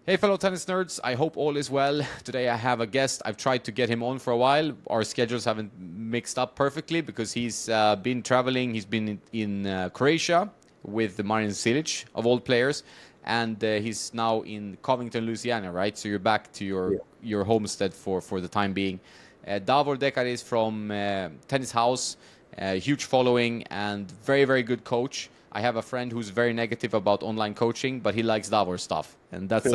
Hey, fellow tennis nerds. I hope all is well. Today I have a guest. I've tried to get him on for a while. Our schedules haven't mixed up perfectly because he's been traveling. He's been in Croatia with the Marin Cilic, of all players. And he's now in Covington, Louisiana, right? So you're back to Yeah. your homestead for the time being. Davor Dekaris from Tennis Haus, huge following and very, very good coach. I have a friend who's very negative about online coaching, but he likes Davor stuff, and that's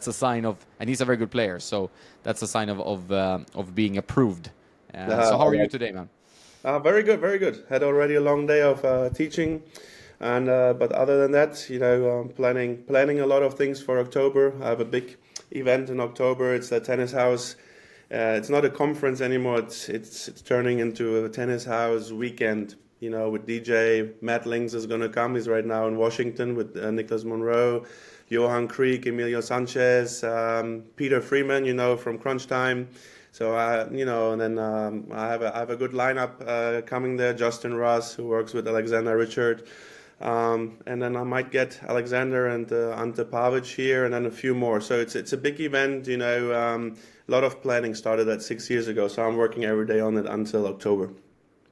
a sign of. And he's a very good player, so that's a sign of being approved. So how are you Like, today, man? very good, very good. Had already a long day of teaching, and but other than that, planning a lot of things for October. I have a big event in October. It's the Tennis House. It's not a conference anymore. It's turning into a Tennis House weekend. With DJ Matt Lings is going to come. He's right now in Washington with Nicholas Monroe, Johan Kriek, Emilio Sanchez, Peter Freeman, from Crunch Time. So, and then I have a good lineup coming there. Justin Ross, who works with Alexander Richard. And then I might get Alexander and Ante Pavic here, and then a few more. So it's a big event. A lot of planning started at 6 years ago. So I'm working every day on it until October.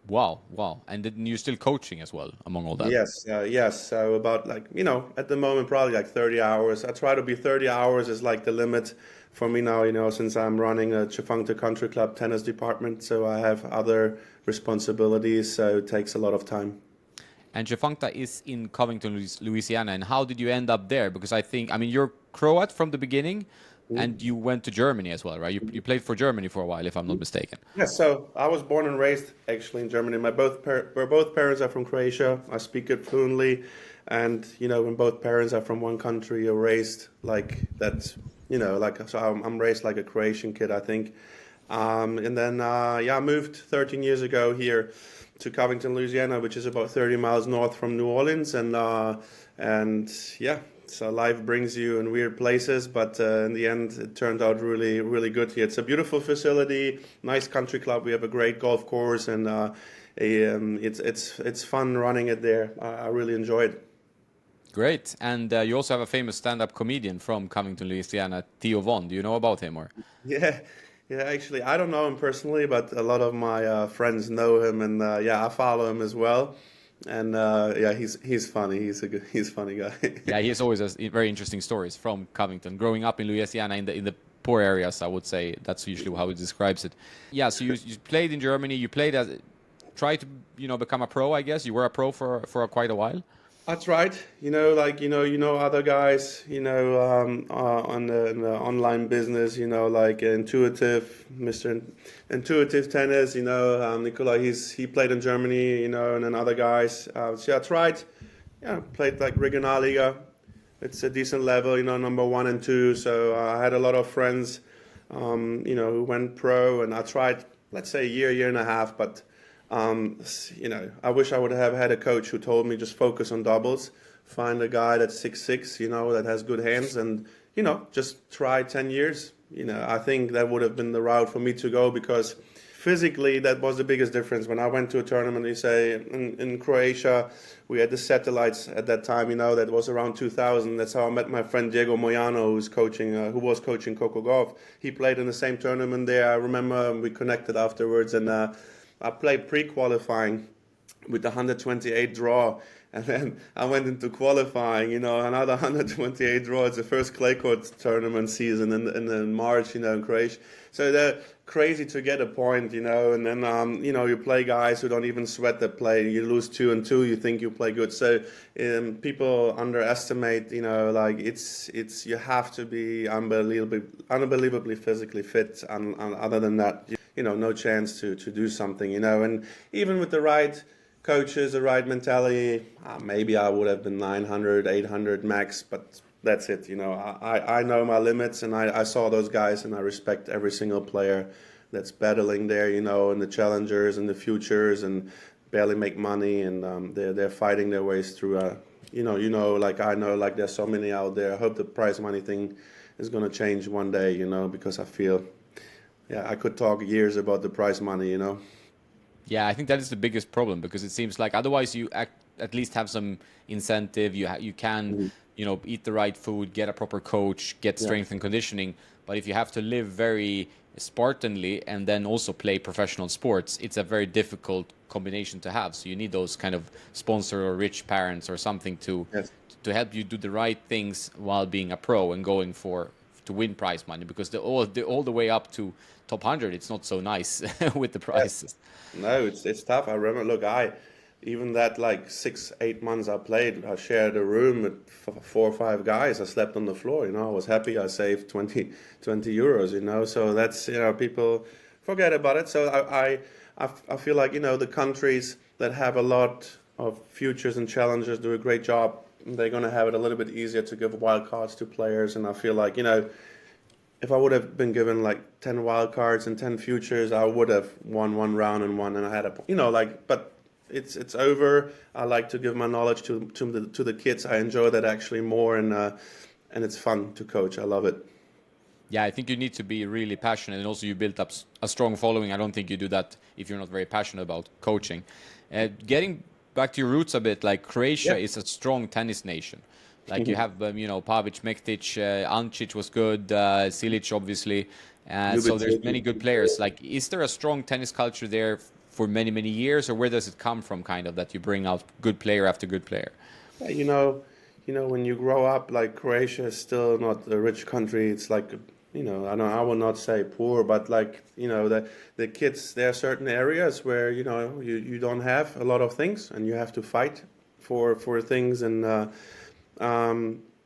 Wow, wow! And then you're still coaching as well, among all that. Yes. So about at the moment, probably like 30 hours. I try to be 30 hours is like the limit for me now, since I'm running a Tchefuncta Country Club tennis department. So I have other responsibilities. So it takes a lot of time. And Tchefuncta is in Covington, Louisiana. And how did you end up there? Because I mean, you're Croat from the beginning, and you went to Germany as well, right? You played for Germany for a while, if I'm not mistaken. Yes, so I was born and raised actually in Germany. Both parents are from Croatia. I speak it fluently, and when both parents are from one country, you're raised like that. So I'm raised like a Croatian kid, I think. And then I moved 13 years ago here to Covington, Louisiana, which is about 30 miles north from New Orleans, and yeah. So life brings you in weird places, but in the end, it turned out really, really good here. It's a beautiful facility, nice country club. We have a great golf course, and it's fun running it there. I really enjoy it. Great. And you also have a famous stand-up comedian from Covington, Louisiana, Theo Von. Do you know about him or? Yeah, yeah. Actually, I don't know him personally, but a lot of my friends know him, and I follow him as well. And he's funny. He's a funny guy. Yeah, he has always has very interesting stories from Covington. Growing up in Louisiana, in the poor areas, I would say that's usually how he describes it. Yeah, so you played in Germany. You played as try to become a pro. I guess you were a pro for quite a while. That's right. Other guys, in the online business, like Intuitive, Mr. Intuitive Tennis, Nicola, he played in Germany, and then other guys. So I tried, played like Regionalliga. It's a decent level, number one and two. So I had a lot of friends, who went pro, and I tried, let's say a year and a half, but I wish I would have had a coach who told me just focus on doubles, find a guy that's 6'6", that has good hands, and just try 10 years. I think that would have been the route for me to go, because physically that was the biggest difference. When I went to a tournament, you say in Croatia, we had the satellites at that time. That was around 2000. That's how I met my friend Diego Moyano, who was coaching Coco Golf. He played in the same tournament there. I remember we connected afterwards, and I played pre-qualifying with the 128 draw, and then I went into qualifying, another 128 draw. It's the first clay court tournament season in March, in Croatia. So they're crazy to get a point, and then, you play guys who don't even sweat the play. You lose 2-2, you think you play good. So people underestimate, it's you have to be unbelievably physically fit, and other than that, no chance to do something, and even with the right coaches, the right mentality, maybe I would have been 900, 800 max, but that's it, I know my limits, and I saw those guys, and I respect every single player that's battling there, in the challengers and the futures, and barely make money, and they're fighting their ways through, like I know, like there's so many out there. I hope the prize money thing is going to change one day, because I feel, I could talk years about the prize money, Yeah, I think that is the biggest problem, because it seems like otherwise you at least have some incentive. You can eat the right food, get a proper coach, get Yeah. strength and conditioning. But if you have to live very Spartanly and then also play professional sports, it's a very difficult combination to have. So you need those kind of sponsor or rich parents or something Yes. to help you do the right things while being a pro and going for to win prize money, because all the way up to top 100, it's not so nice with the Yes. prizes. No, it's tough. I remember. Look, I even that like 6-8 months I played, I shared a room with 4 or 5 guys. I slept on the floor. I was happy. I saved 20 euros. So that's people forget about it. So I feel like the countries that have a lot of futures and challengers do a great job. They're going to have it a little bit easier to give wild cards to players, and I feel like if I would have been given like 10 wild cards and 10 futures, I would have won one round and I had but it's over. I like to give my knowledge to the kids. I enjoy that actually more, and it's fun to coach. I love it. Yeah, I think you need to be really passionate, and also you built up a strong following. I don't think you do that if you're not very passionate about coaching. Getting back to your roots a bit, like Croatia Yeah. is a strong tennis nation. Like you have, Pavic, Mektic, Ancic was good, Cilic obviously. So there's many good players. Like, is there a strong tennis culture there for many, many years, or where does it come from, kind of, that you bring out good player after good player? Yeah, when you grow up, like Croatia is still not a rich country. It's like, I will not say poor, but like, the kids, there are certain areas where, you don't have a lot of things and you have to fight for things. And,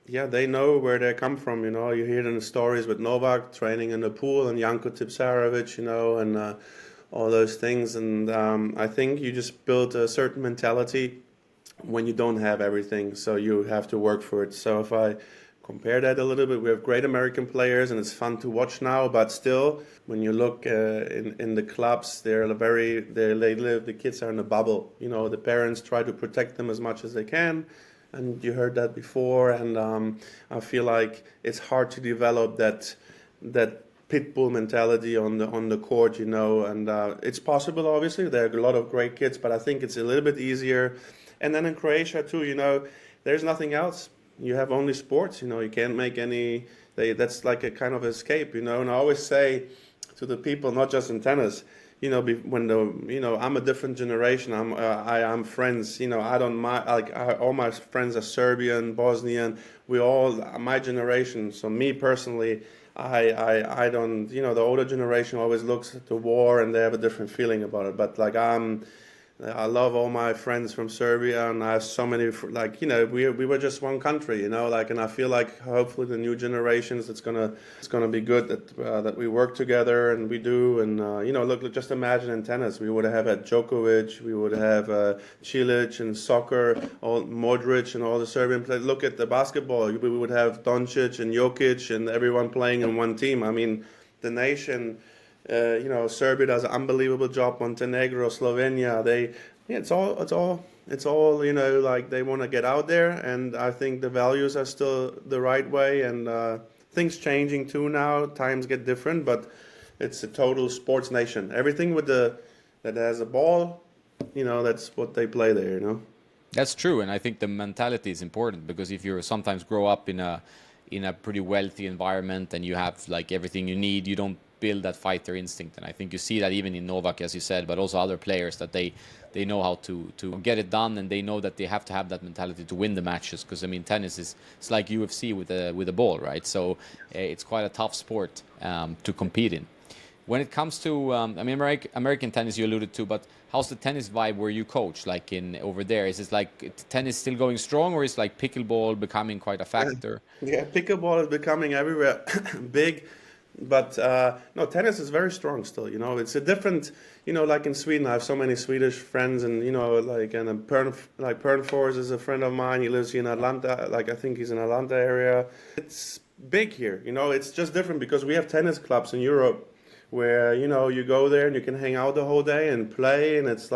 yeah, they know where they come from. You hear it in the stories with Novak training in the pool and Janko Tipsarevic, and all those things. And I think you just build a certain mentality when you don't have everything, so you have to work for it. So if I compare that a little bit, we have great American players and it's fun to watch now, but still, when you look in the clubs, the kids are in a bubble. The parents try to protect them as much as they can, and you heard that before. And I feel like it's hard to develop that pit bull mentality on the court. And it's possible. Obviously, there are a lot of great kids, but I think it's a little bit easier. And then in Croatia too, there's nothing else. You have only sports. You can't make any. That's like a kind of escape. And I always say to the people, not just in tennis, I'm a different generation. I'm friends. I don't mind. All my friends are Serbian, Bosnian. We all my generation. So me personally, I don't. The older generation always looks at the war and they have a different feeling about it. But I love all my friends from Serbia, and I have so many. We were just one country, and I feel like hopefully the new generations, it's gonna be good that we work together and we do. And look, just imagine in tennis, we would have had Djokovic, we would have Cilic, and soccer, all Modric and all the Serbian players. Look at the basketball, we would have Doncic and Jokic and everyone playing in one team. I mean, the nation. Serbia does an unbelievable job. Montenegro, Slovenia, it's all. Like they want to get out there, and I think the values are still the right way. And things changing too now. Times get different, but it's a total sports nation. Everything that has a ball, that's what they play there. That's true, and I think the mentality is important, because if you sometimes grow up in a pretty wealthy environment and you have like everything you need, you don't build that fighter instinct. And I think you see that even in Novak, as you said, but also other players, that they know how to get it done, and they know that they have to have that mentality to win the matches. Because I mean, tennis it's like UFC with a ball, right? So it's quite a tough sport to compete in. When it comes to American tennis, you alluded to, but how's the tennis vibe where you coach? Like over there, is it like tennis still going strong, or is like pickleball becoming quite a factor? Yeah, pickleball is becoming everywhere big. But no, tennis is very strong still. It's a different. Like in Sweden, I have so many Swedish friends, and Pernfors is a friend of mine. He lives here in Atlanta. Like I think he's in Atlanta area. It's big here. It's just different because we have tennis clubs in Europe where you go there and you can hang out the whole day and play, and it's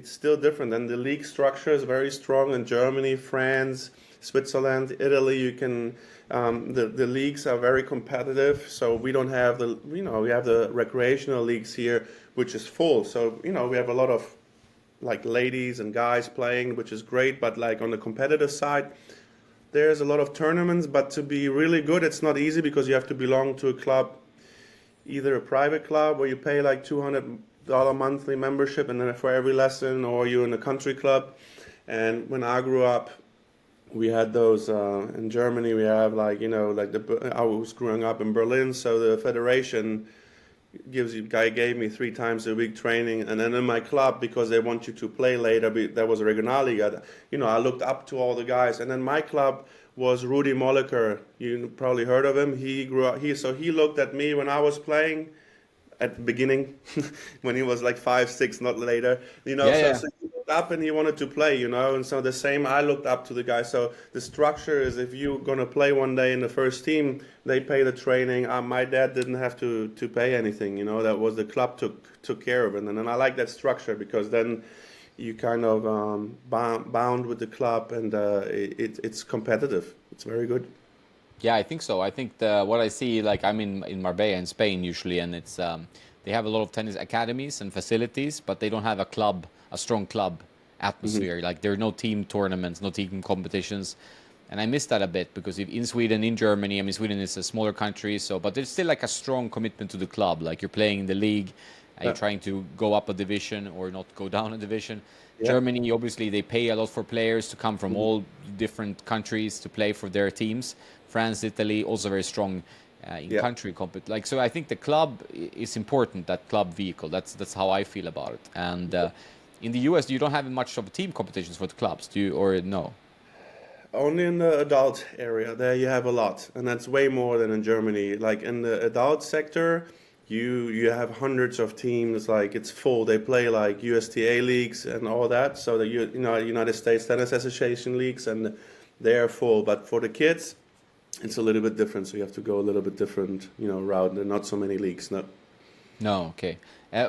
still different. And the league structure is very strong in Germany, France, Switzerland, Italy. You can. The leagues are very competitive, so we don't have we have the recreational leagues here, which is full. So we have a lot of like ladies and guys playing, which is great. But like on the competitive side, there's a lot of tournaments, but to be really good, it's not easy because you have to belong to a club, either a private club where you pay like $200 monthly membership and then for every lesson, or you're in a country club. And when I grew up, we had those in Germany. We have like I was growing up in Berlin, so the federation gave me 3 times a week training, and then in my club, because they want you to play later, there was a Regionalliga. I looked up to all the guys, and then my club was Rudi Molleker. You probably heard of him. He grew up he looked at me when I was playing at the beginning, when he was like 5, 6, not later. So he looked up and he wanted to play. And so the same, I looked up to the guy. So the structure is, if you're gonna play one day in the first team, they pay the training. My dad didn't have to pay anything. That was the club took care of it, and I like that structure because then you kind of bound with the club, and it's competitive. It's very good. Yeah, I think so. I think what I see, like I'm in Marbella in Spain usually, and it's they have a lot of tennis academies and facilities, but they don't have a strong club atmosphere. Like there are no team tournaments, no team competitions, and I miss that a bit because in Sweden, in Germany, I mean Sweden is a smaller country, but there's still like a strong commitment to the club. Like you're playing in the league, you're trying to go up a division or not go down a division. Yeah. Germany, obviously, they pay a lot for players to come from all different countries to play for their teams. France, Italy, also very strong in country competition. Like, so I think the club is important, that club vehicle. That's how I feel about it. And in the US, you don't have much of team competitions for the clubs, do you, or no? Only in the adult area. There you have a lot, and that's way more than in Germany. Like in the adult sector, you have hundreds of teams. Like it's full. They play like USTA leagues and all that. So the United States Tennis Association leagues, and they're full. But for the kids, it's a little bit different. So you have to go a little bit different, route. There are not so many leagues. No. No. Okay.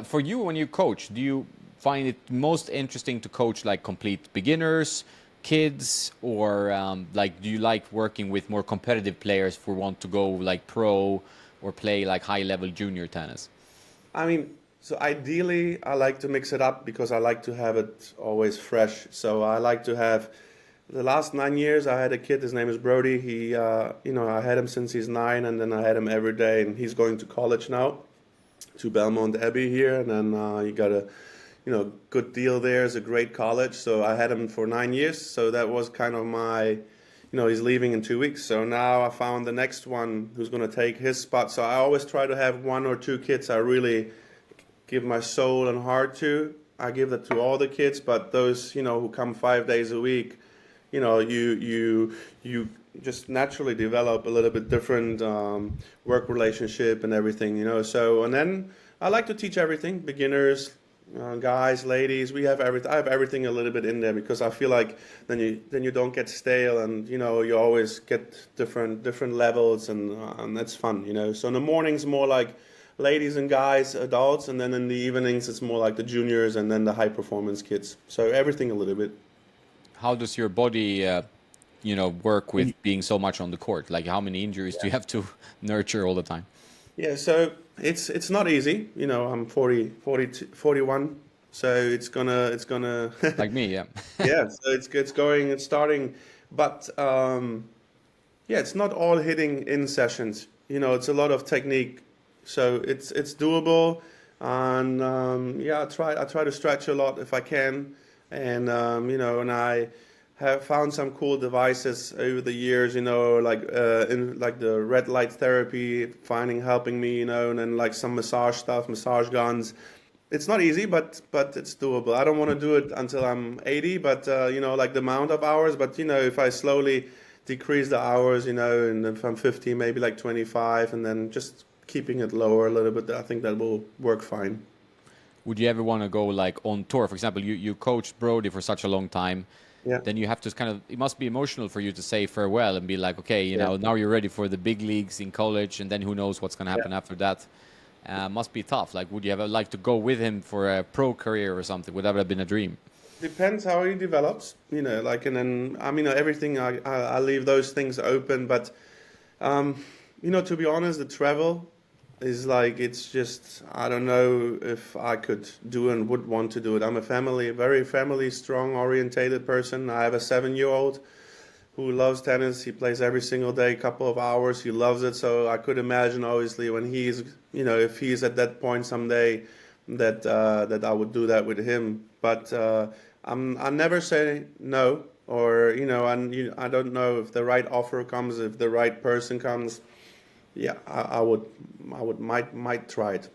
For you, when you coach, do you find it most interesting to coach like complete beginners, kids, or like do you like working with more competitive players who want to go like pro or play like high-level junior tennis? I mean, so ideally, I like to mix it up because I like to have it always fresh. So I like to have the last 9 years. I had a kid. His name is Brody. He, I had him since he's 9, and then I had him every day. And he's going to college now, to Belmont Abbey here, and then he got a, good deal there. It's a great college. So I had him for 9 years. So that was kind of my. He's leaving in 2 weeks. So now I found the next one who's going to take his spot. So I always try to have 1 or 2 kids I really give my soul and heart to. I give that to all the kids, but those, who come 5 days a week, you just naturally develop a little bit different work relationship and everything, So, and then I like to teach everything, beginners, guys, ladies. I have everything a little bit in there because I feel like then you don't get stale, and you always get different levels, and that's fun. So in the mornings more like ladies and guys, adults, and then in the evenings it's more like the juniors and then the high performance kids. So everything a little bit. How does your body work with being so much on the court? Like how many injuries do you have to nurture all the time? Yeah, so it's not easy. I'm 41, so it's gonna like me, yeah. Yeah, so it's starting, but it's not all hitting in sessions. It's a lot of technique, so it's doable, and I try to stretch a lot if I can, and and I have found some cool devices over the years, like like the red light therapy, helping me, and then like some massage stuff, massage guns. It's not easy, but it's doable. I don't want to do it until I'm 80, but like the amount of hours. But if I slowly decrease the hours, and if I'm 50, maybe like 25, and then just keeping it lower a little bit, I think that will work fine. Would you ever want to go like on tour? For example, you coached Brody for such a long time. Yeah. Then you have to it must be emotional for you to say farewell and be like, okay, now you're ready for the big leagues in college, and then who knows what's going to happen after that. Must be tough. Like, would you ever like to go with him for a pro career or something? Would that have been a dream? Depends how he develops, and then, everything, I leave those things open, but, to be honest, the travel is like, it's just, I don't know if I could do and would want to do it. I'm a very family strong orientated person. I have a 7-year-old, who loves tennis. He plays every single day, a couple of hours. He loves it. So I could imagine, obviously, when he's, if he's at that point someday, that I would do that with him. But I never say no, or I don't know if the right offer comes, if the right person comes. Yeah, might try it.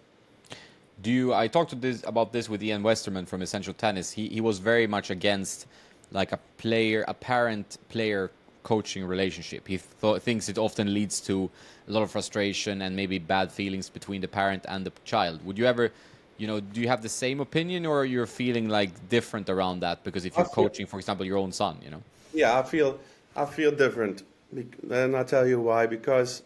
I talked about this with Ian Westerman from Essential Tennis. He was very much against like a parent player coaching relationship. He thinks it often leads to a lot of frustration and maybe bad feelings between the parent and the child. Would you ever, do you have the same opinion, or you're feeling like different around that? Because if I you're feel, coaching, for example, your own son, yeah, I feel different, and I'll tell you why. Because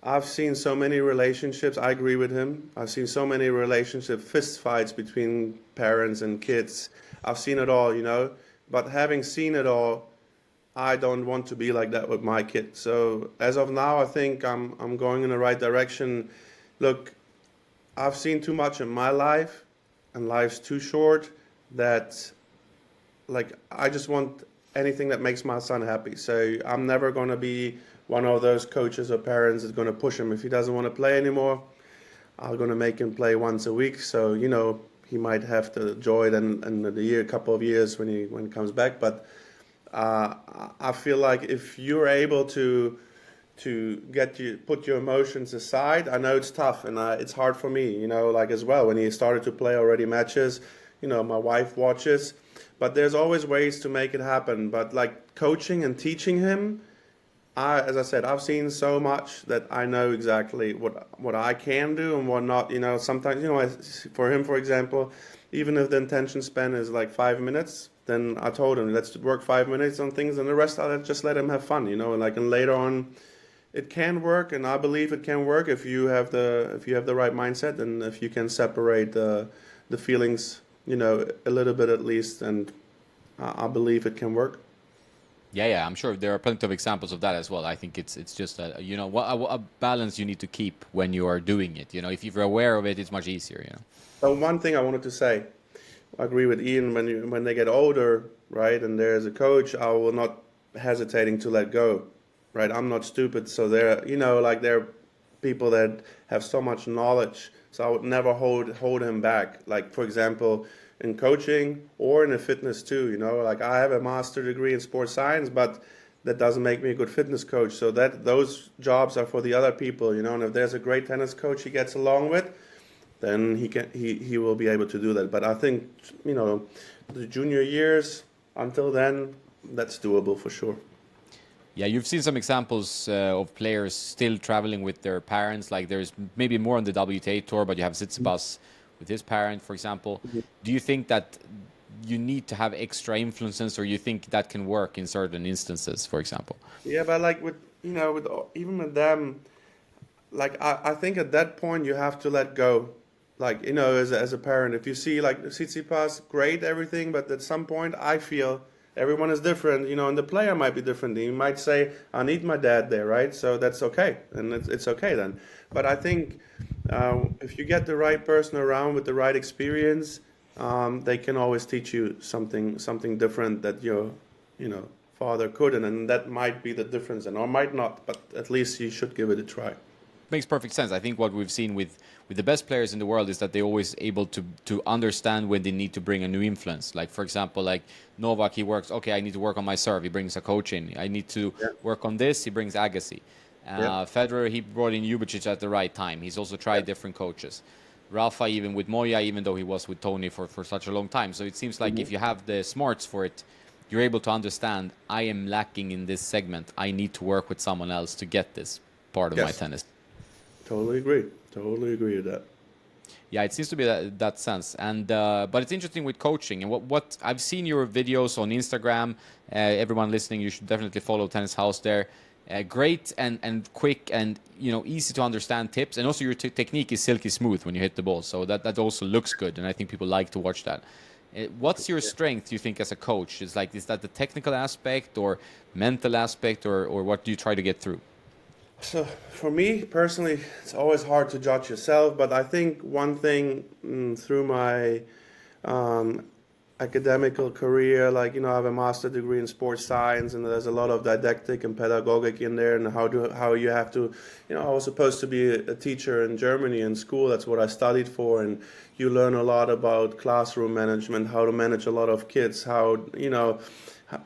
I've seen so many relationships. I agree with him. I've seen so many fist fights between parents and kids. I've seen it all, But having seen it all, I don't want to be like that with my kid. So as of now, I think I'm going in the right direction. Look, I've seen too much in my life, and life's too short. That like I just want anything that makes my son happy. So I'm never going to be one of those coaches or parents that's going to push him. If he doesn't want to play anymore, I'm going to make him play once a week. So he might have to enjoy it in the year, a couple of years when he comes back. But I feel like if you're able to put your emotions aside. I know it's tough, and it's hard for me, like as well. When he started to play already matches, my wife watches, but there's always ways to make it happen. But like coaching and teaching him, as I said, I've seen so much that I know exactly what I can do and what not. Sometimes, for him, for example, even if the attention span is like 5 minutes, then I told him, let's work 5 minutes on things, and the rest I'll just let him have fun, and later on, it can work, and I believe it can work if you have the right mindset, and if you can separate the feelings, a little bit at least, and I believe it can work. Yeah, I'm sure there are plenty of examples of that as well. I think it's just a balance you need to keep when you are doing it. If you're aware of it, it's much easier. So one thing I wanted to say, I agree with Ian, when they get older, right, and there's a coach, I will not hesitating to let go, right? I'm not stupid, so there are people that have so much knowledge, so I would never hold him back. Like, for example, in coaching or in the fitness too, like I have a master degree in sports science, but that doesn't make me a good fitness coach. So those jobs are for the other people, and if there's a great tennis coach he gets along with, then he will be able to do that. But I think, the junior years until then, that's doable for sure. Yeah, you've seen some examples of players still traveling with their parents. Like there's maybe more on the WTA tour, but you have Tsitsipas with his parent, for example. Do you think that you need to have extra influences, or you think that can work in certain instances, for example? Yeah, but like even with them, like I think at that point you have to let go. Like, as a parent, if you see like Tsitsipas, great, everything, but at some point I feel everyone is different, and the player might be different. You might say, I need my dad there, right? So that's okay, and it's okay then. But I think if you get the right person around with the right experience, they can always teach you something different that your, father couldn't, and that might be the difference, or might not. But at least you should give it a try. Makes perfect sense. I think what we've seen with the best players in the world is that they're always able to understand when they need to bring a new influence. Like, for example, like Novak, he works, okay, I need to work on my serve. He brings a coach in. I need to work on this. He brings Agassi. Federer, he brought in Ljubicic at the right time. He's also tried different coaches. Rafa, even with Moya, even though he was with Tony for such a long time. So it seems like if you have the smarts for it, you're able to understand, I am lacking in this segment. I need to work with someone else to get this part of my tennis. Totally agree. Totally agree with that. Yeah, it seems to be that sense, and but it's interesting with coaching and what I've seen your videos on Instagram. Everyone listening, you should definitely follow Tennis Haus there. Great and quick and easy to understand tips, and also your technique is silky smooth when you hit the ball, so that also looks good, and I think people like to watch that. What's your strength, you think, as a coach? Is that the technical aspect or mental aspect, or what do you try to get through? So for me personally, it's always hard to judge yourself, but I think one thing through my academical career, like, I have a master degree in sports science, and there's a lot of didactic and pedagogic in there, and how you have to, I was supposed to be a teacher in Germany in school. That's what I studied for, and you learn a lot about classroom management, how to manage a lot of kids, how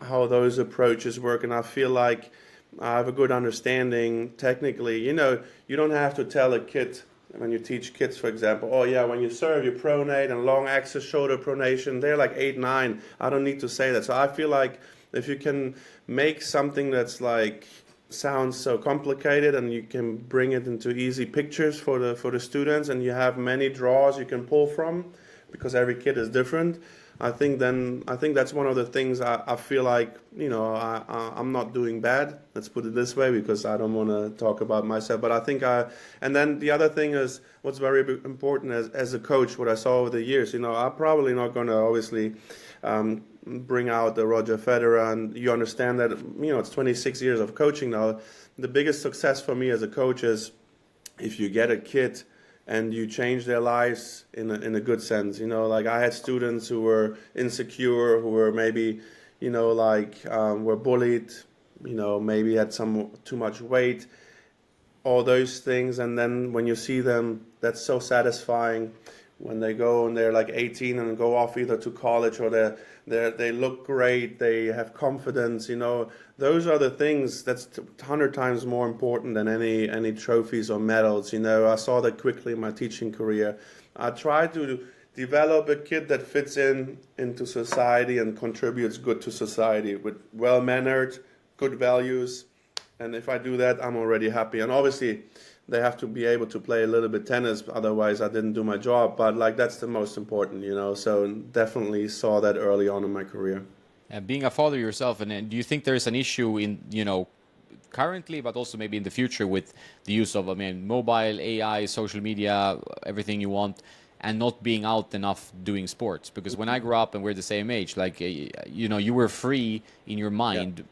those approaches work, and I feel like I have a good understanding technically. You don't have to tell a kid when you teach kids, for example, oh yeah, when you serve, you pronate and long axis shoulder pronation. They're like 8, 9. I don't need to say that. So I feel like if you can make something that's like sounds so complicated, and you can bring it into easy pictures for the students, and you have many draws you can pull from, because every kid is different. I think that's one of the things I feel like, I'm not doing bad. Let's put it this way, because I don't want to talk about myself. But I think and then the other thing is what's very important as a coach, what I saw over the years, I'm probably not going to obviously bring out the Roger Federer, and you understand that, it's 26 years of coaching now. The biggest success for me as a coach is if you get a kid and you change their lives in a good sense. Like I had students who were insecure, who were maybe, were bullied, maybe had some too much weight, all those things. And then when you see them, that's so satisfying when they go and they're like 18 and go off either to college, or they look great, they have confidence, those are the things that's 100 times more important than any trophies or medals. I saw that quickly in my teaching career. I try to develop a kid that fits into society and contributes good to society, with well-mannered, good values. And if I do that, I'm already happy. And obviously they have to be able to play a little bit tennis, otherwise I didn't do my job. But like that's the most important, so definitely saw that early on in my career. Being a father yourself, and do you think there is an issue in, currently, but also maybe in the future, with the use of, mobile, AI, social media, everything you want, and not being out enough doing sports? Because when I grew up, and we're the same age, like, you were free in your mind. Yeah.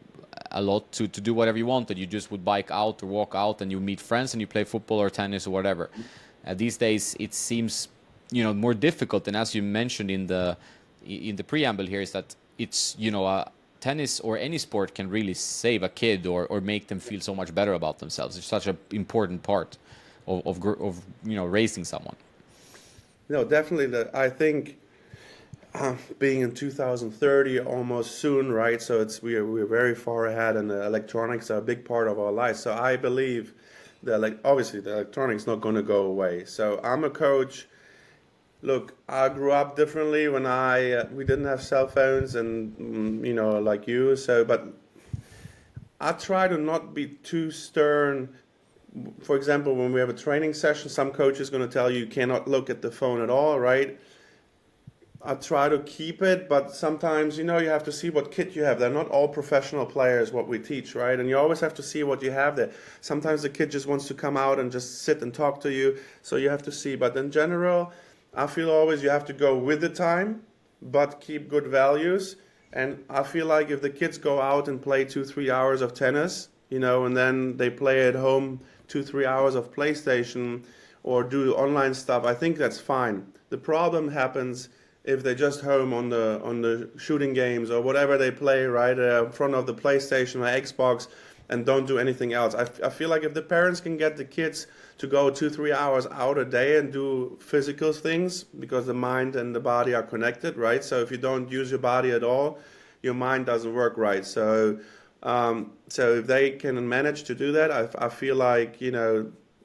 A lot to do whatever you wanted. You just would bike out or walk out, and you meet friends and you play football or tennis or whatever. These days it seems more difficult, and as you mentioned in the preamble here, is that it's tennis or any sport can really save a kid or make them feel so much better about themselves. It's such an important part of raising someone. No, definitely. I think being in 2030 almost soon, right? So we're very far ahead, and the electronics are a big part of our lives. So I believe that obviously the electronics not going to go away. So I'm a coach. Look, I grew up differently when we didn't have cell phones, and like you. So, but I try to not be too stern. For example, when we have a training session, some coach is going to tell you cannot look at the phone at all, right? I try to keep it, but sometimes, you have to see what kit you have. They're not all professional players, what we teach, right? And you always have to see what you have there. Sometimes the kid just wants to come out and just sit and talk to you, so you have to see. But in general, I feel always you have to go with the time, but keep good values. And I feel like if the kids go out and play 2-3 hours of tennis, and then they play at home 2-3 hours of PlayStation or do online stuff, I think that's fine. The problem happens if they're just home on the shooting games or whatever they play, right, in front of the PlayStation or Xbox, and don't do anything else. I feel like if the parents can get the kids to go 2-3 hours out a day and do physical things, because the mind and the body are connected, right? So if you don't use your body at all, your mind doesn't work right. So if they can manage to do that, I feel like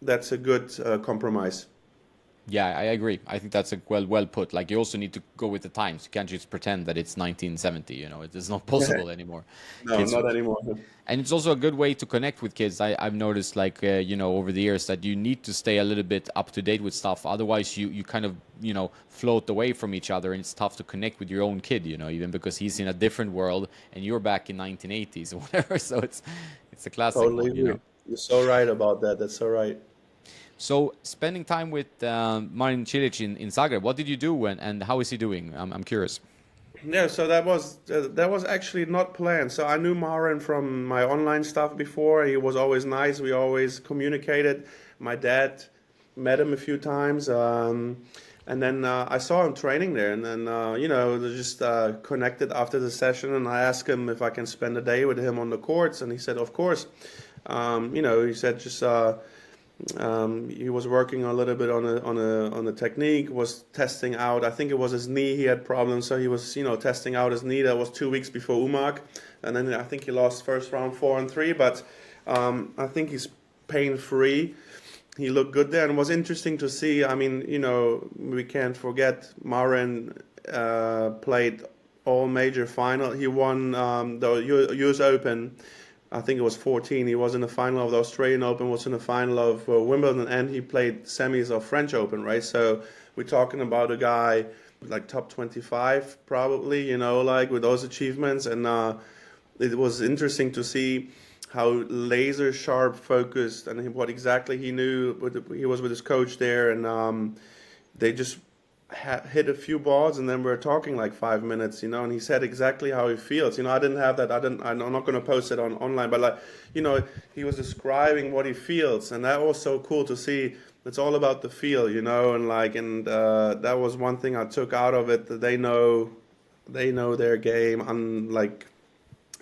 that's a good compromise. Yeah, I agree. I think that's well put. Like, you also need to go with the times. You can't just pretend that it's 1970. It's not possible anymore. No, Kids, not anymore. and it's also a good way to connect with kids. I've noticed, like, over the years, that you need to stay a little bit up to date with stuff. Otherwise, you kind of float away from each other, and it's tough to connect with your own kid. Even because he's in a different world and you're back in 1980s or whatever. So it's a classic Totally one. agree. You're so right about that. That's so right. So, spending time with Marin Cilic in Zagreb, what did you do, and how is he doing? I'm curious. Yeah, so that was actually not planned. So I knew Marin from my online stuff before. He was always nice. We always communicated. My dad met him a few times, And then I saw him training there, and then they just connected after the session, and I asked him if I can spend a day with him on the courts, and he said, of course. He said just he was working a little bit on a technique, was testing out. I think it was his knee. He had problems, so he was testing out his knee. That was 2 weeks before UMAC, and then I think he lost first round 4-3. But I think he's pain free. He looked good there, and it was interesting to see. I mean, we can't forget Marin played all major final. He won the U.S. Open. I think it was 14. He was in the final of the Australian Open, was in the final of Wimbledon, and he played semis of French Open, right? So we're talking about a guy like top 25 probably, like with those achievements. And it was interesting to see how laser sharp focused and what exactly he knew. He was with his coach there, and they just hit a few balls, and then we're talking like 5 minutes, and he said exactly how he feels. I didn't have that. I'm not going to post it online, but he was describing what he feels, and that was so cool to see. It's all about the feel, and that was one thing I took out of it. That they know their game, and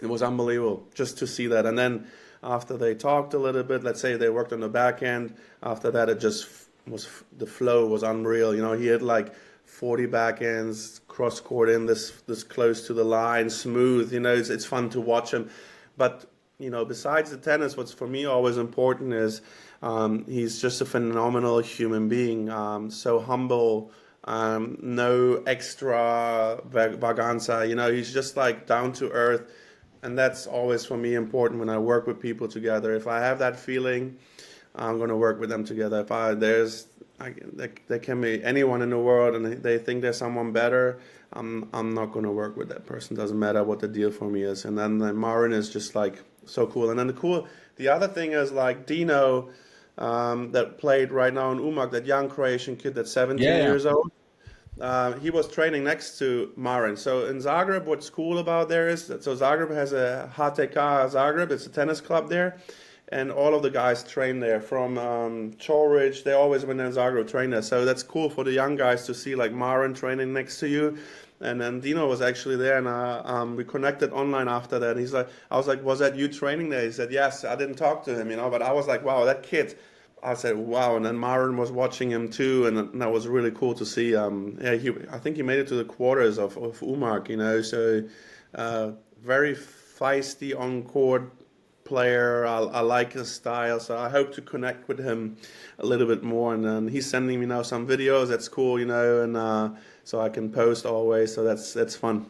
it was unbelievable just to see that. And then after they talked a little bit, let's say they worked on the back end, after that it just was, the flow was unreal. He had like 40 backhands, cross court in this close to the line, smooth. It's fun to watch him. But besides the tennis, what's for me always important is he's just a phenomenal human being. So humble, no extra vaganza. He's just like down to earth. And that's always for me important when I work with people together. If I have that feeling, I'm going to work with them together. There can be anyone in the world, and they think there's someone better, I'm not going to work with that person. Doesn't matter what the deal for me is. And then Marin is just like so cool. And then the other thing is like Dino, that played right now in UMAC, that young Croatian kid that's 17 years old. He was training next to Marin. So in Zagreb, what's cool about there is that Zagreb has a HTK Zagreb. It's a tennis club there, and all of the guys train there from Chorich. They always, when they're in Zagreb, train there. So that's cool for the young guys to see like Marin training next to you. And then Dino was actually there, and we connected online after that. And I was like, was that you training there? He said, yes. I didn't talk to him, but I was like, wow, that kid. I said, wow. And then Marin was watching him too, and that was really cool to see. I think he made it to the quarters of UMAC, so very feisty on-court player. I like his style, so I hope to connect with him a little bit more. And then he's sending me now some videos. That's cool, and so I can post always, so that's fun.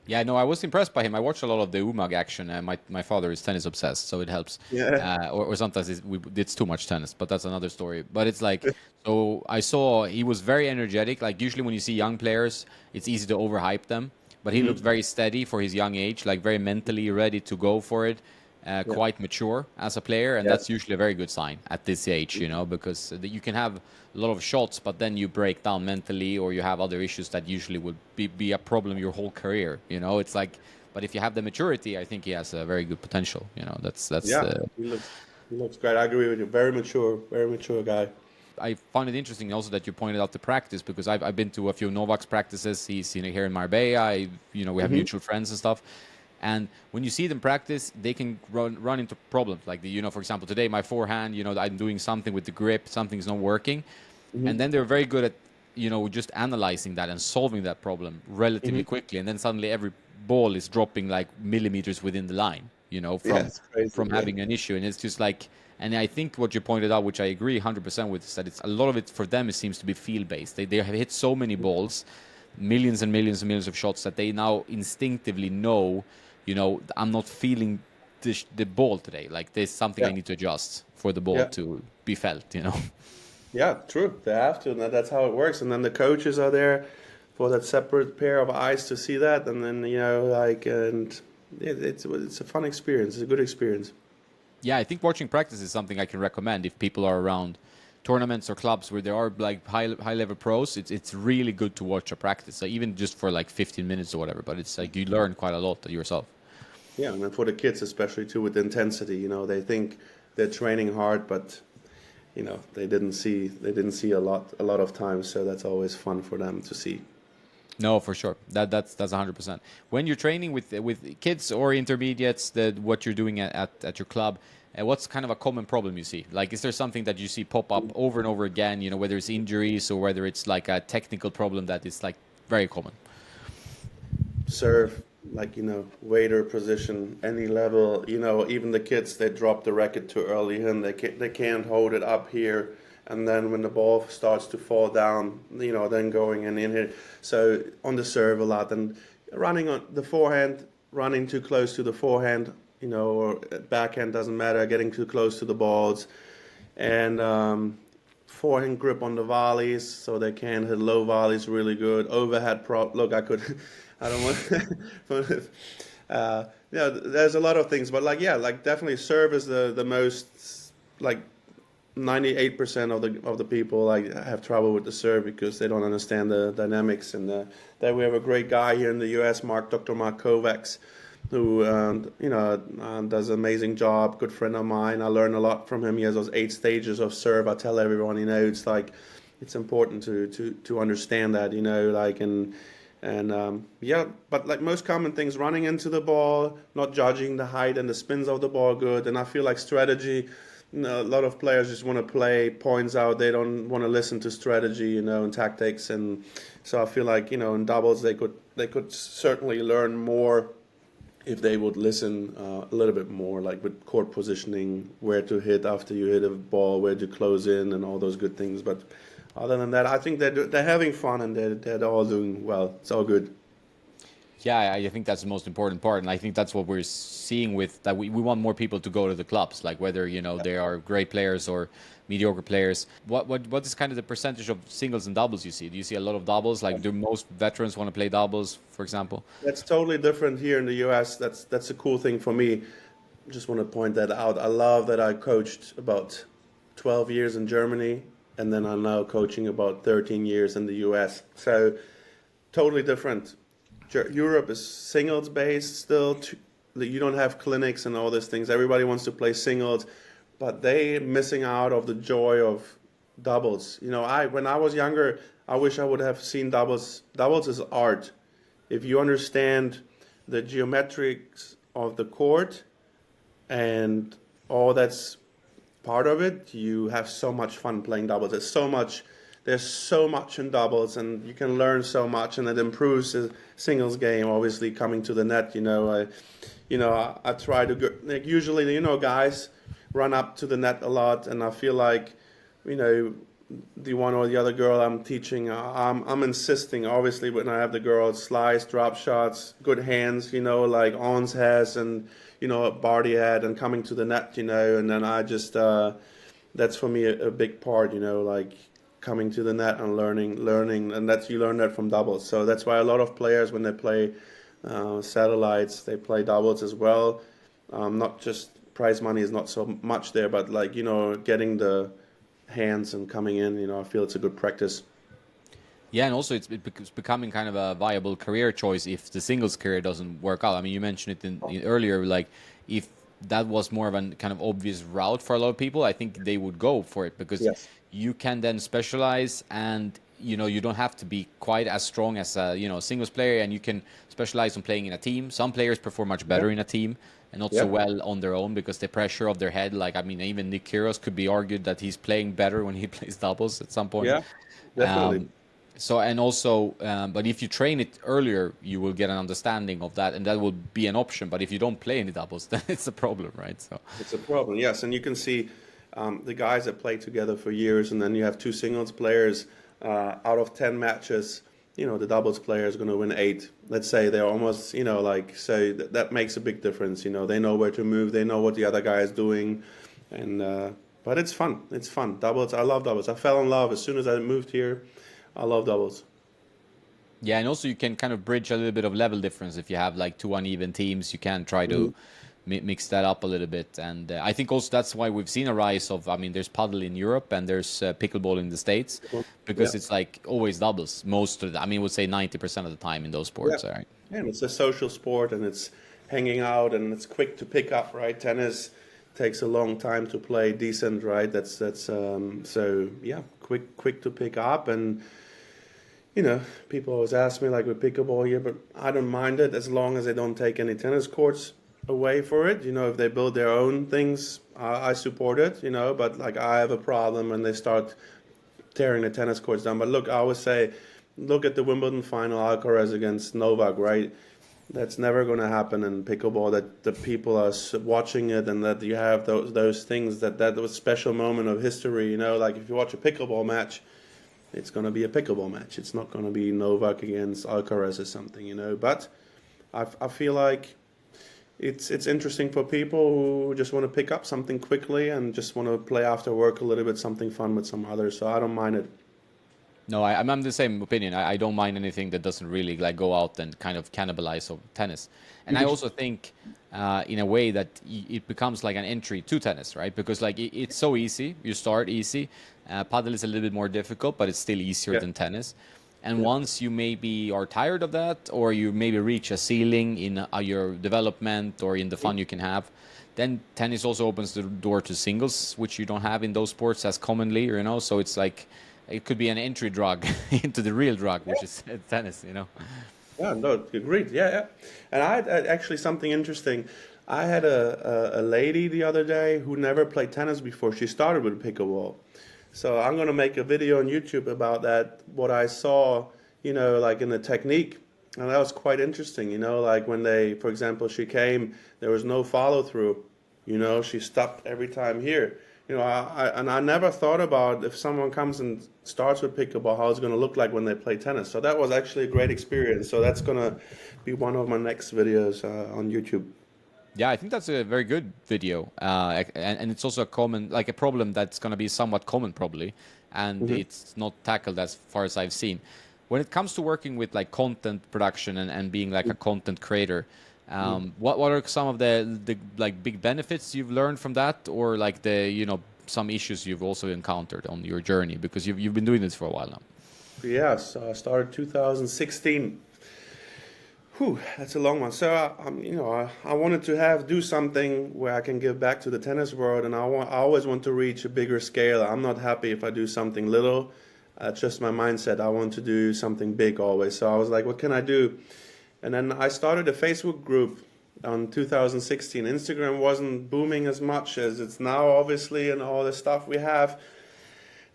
Yeah, no, I was impressed by him. I watched a lot of the UMAG action. My father is tennis obsessed, so it helps. Yeah. Or sometimes it's too much tennis, but that's another story. But it's like, so I saw he was very energetic. Like usually when you see young players, it's easy to overhype them. But he looked very steady for his young age, like very mentally ready to go for it. Quite mature as a player, and that's usually a very good sign at this age, because you can have a lot of shots, but then you break down mentally, or you have other issues that usually would be a problem your whole career. It's like, but if you have the maturity, I think he has a very good potential. That's he looks great. I agree with you. Very mature guy. I found it interesting also that you pointed out the practice, because I've been to a few Novak's practices. He's here in Marbella. We have mutual friends and stuff. And when you see them practice, they can run into problems. Like, for example, today, my forehand, I'm doing something with the grip, something's not working. And then they're very good at, just analyzing that and solving that problem relatively quickly. And then suddenly every ball is dropping like millimeters within the line, from having an issue. And it's just like, and I think what you pointed out, which I agree 100% with, is that it's a lot of it for them, it seems to be field-based. They have hit so many balls, millions and millions and millions of shots, that they now instinctively know, I'm not feeling the ball today. Like, there's something I need to adjust for the ball to be felt, Yeah, true. They have to, and that's how it works. And then the coaches are there for that separate pair of eyes to see that. And then, and it's a fun experience. It's a good experience. Yeah, I think watching practice is something I can recommend if people are around tournaments or clubs where there are like high level pros. It's really good to watch a practice, so even just for like 15 minutes or whatever. But it's like you learn quite a lot yourself. Yeah, and then for the kids especially too, with the intensity, they think they're training hard, but they didn't see a lot of times. So that's always fun for them to see. No, for sure. That's 100%. When you're training with kids or intermediates, what you're doing at your club, what's kind of a common problem you see? Like, is there something that you see pop up over and over again? Whether it's injuries or whether it's like a technical problem that is like very common. Serve, like, waiter position, any level, even the kids, they drop the racket too early and they can't hold it up here, and then when the ball starts to fall down, then going in here. So on the serve a lot, and running on the forehand, running too close to the forehand, or backhand, doesn't matter, getting too close to the balls, and forehand grip on the volleys, so they can hit low volleys really good. Overhead look, I don't want. There's a lot of things, but like definitely serve is the most, like 98% of the people like have trouble with the serve because they don't understand the dynamics. And then we have a great guy here in the U.S., Dr. Mark Kovacs, who does an amazing job. Good friend of mine. I learned a lot from him. He has those 8 stages of serve. I tell everyone, it's like it's important to understand that, but like most common things, running into the ball, not judging the height and the spins of the ball good. And I feel like strategy, a lot of players just want to play points out. They don't want to listen to strategy, and tactics. And so I feel like, in doubles, they could certainly learn more if they would listen a little bit more, like with court positioning, where to hit after you hit a ball, where to close in, and all those good things. But other than that, I think they're having fun and they're all doing well. It's all good. Yeah, I think that's the most important part, and I think that's what we're seeing with that. We want more people to go to the clubs, like whether they are great players or mediocre players. What is kind of the percentage of singles and doubles you see? Do you see a lot of doubles? Like, do most veterans want to play doubles, for example? That's totally different here in the U.S. That's a cool thing for me. Just want to point that out. I love that I coached about 12 years in Germany, and then I'm now coaching about 13 years in the U.S. So totally different. Europe is singles based still. You don't have clinics and all these things. Everybody wants to play singles, but they missing out of the joy of doubles. When I was younger, I wish I would have seen doubles. Doubles is art. If you understand the geometrics of the court and all that's part of it, you have so much fun playing doubles. There's so much in doubles, and you can learn so much, and it improves the singles game. Obviously, coming to the net, I try to go. Like usually, guys run up to the net a lot, and I feel like, the one or the other girl I'm teaching, I'm insisting. Obviously, when I have the girls slice, drop shots, good hands, like Ons has, and Barty had, and coming to the net, and then I just that's for me a big part, like coming to the net and learning, and you learn that from doubles. So that's why a lot of players, when they play satellites, they play doubles as well. Not just prize money is not so much there, but like getting the hands and coming in, I feel it's a good practice. Yeah, and also it's becoming kind of a viable career choice if the singles career doesn't work out. I mean, you mentioned it in earlier, like if that was more of a kind of obvious route for a lot of people, I think they would go for it because Yes. you can then specialize, and you don't have to be quite as strong as a singles player, and you can specialize on playing in a team. Some players perform much better in a team and not so well on their own because the pressure of their head, like I mean, even Nick Kyrgios could be argued that he's playing better when he plays doubles at some point. Yeah, definitely. So, and also, but if you train it earlier, you will get an understanding of that, and that will be an option. But if you don't play any doubles, then it's a problem, right? So it's a problem, yes. And you can see the guys that play together for years, and then you have 2 singles players out of 10 matches. The doubles player is going to win 8. Let's say they're almost, so that makes a big difference. They know where to move, they know what the other guy is doing, and but it's fun. It's fun. Doubles, I love doubles. I fell in love as soon as I moved here. I love doubles. yeah, and also you can kind of bridge a little bit of level difference if you have like 2 uneven teams. You can try to mix that up a little bit, and I think also that's why we've seen a rise of. I mean, there's paddle in Europe and there's pickleball in the States because it's like always doubles most of the. I mean, we'll say 90% of the time in those sports, right? Yeah, and it's a social sport, and it's hanging out, and it's quick to pick up, right? Tennis, takes a long time to play decent, right? So yeah, quick to pick up. And people always ask me like with pickleball here, but I don't mind it as long as they don't take any tennis courts away for it. If they build their own things, I support it. But like I have a problem when they start tearing the tennis courts down. But look, I always say, look at the Wimbledon final, Alcaraz against Novak, right? That's never going to happen in pickleball, that the people are watching it and that you have those things, that was a special moment of history. Like if you watch a pickleball match, it's going to be a pickleball match. It's not going to be Novak against Alcaraz or something. But I feel like it's interesting for people who just want to pick up something quickly and just want to play after work a little bit, something fun with some others. So I don't mind it. No, I'm the same opinion. I don't mind anything that doesn't really like go out and kind of cannibalize of tennis. And I also think, in a way, that it becomes like an entry to tennis, right? Because like it's so easy. You start easy. Paddle is a little bit more difficult, but it's still easier than tennis. And once you maybe are tired of that, or you maybe reach a ceiling in your development or in the fun you can have, then tennis also opens the door to singles, which you don't have in those sports as commonly, So it's like, it could be an entry drug into the real drug, which is tennis, Yeah, no, agreed. Yeah. And I had actually something interesting. I had a lady the other day who never played tennis before. She started with pickleball. So I'm going to make a video on YouTube about that, what I saw, like in the technique. And that was quite interesting, like when for example, she came, there was no follow through, she stopped every time here. I never thought about if someone comes and starts with pickleball, how it's going to look like when they play tennis. So that was actually a great experience. So that's going to be one of my next videos on YouTube. Yeah, I think that's a very good video, and it's also a problem that's going to be somewhat common probably, and it's not tackled as far as I've seen. When it comes to working with like content production and being like a content creator, what are some of the like big benefits you've learned from that, or like some issues you've also encountered on your journey, because you've been doing this for a while now? Yes, I started 2016. Whew, that's a long one. So I wanted to do something where I can give back to the tennis world, and I always want to reach a bigger scale. I'm not happy if I do something little. Just my mindset. I want to do something big always. So I was like, what can I do? And then I started a Facebook group on 2016. Instagram wasn't booming as much as it's now, obviously, and all the stuff we have.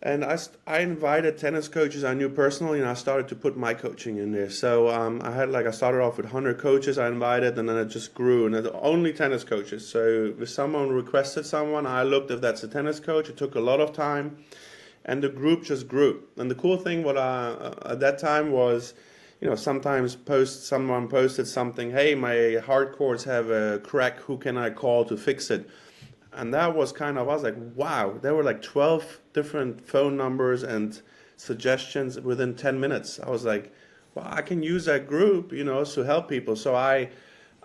And I invited tennis coaches I knew personally, and I started to put my coaching in there. So I started off with 100 coaches I invited, and then it just grew, and only tennis coaches. So if someone requested someone, I looked if that's a tennis coach. It took a lot of time, and the group just grew. And the cool thing at that time was, sometimes someone posted something, hey, my hard courts have a crack, who can I call to fix it? And that was I was like, wow, there were like 12 different phone numbers and suggestions within 10 minutes. I was like, well, I can use that group, to help people. So I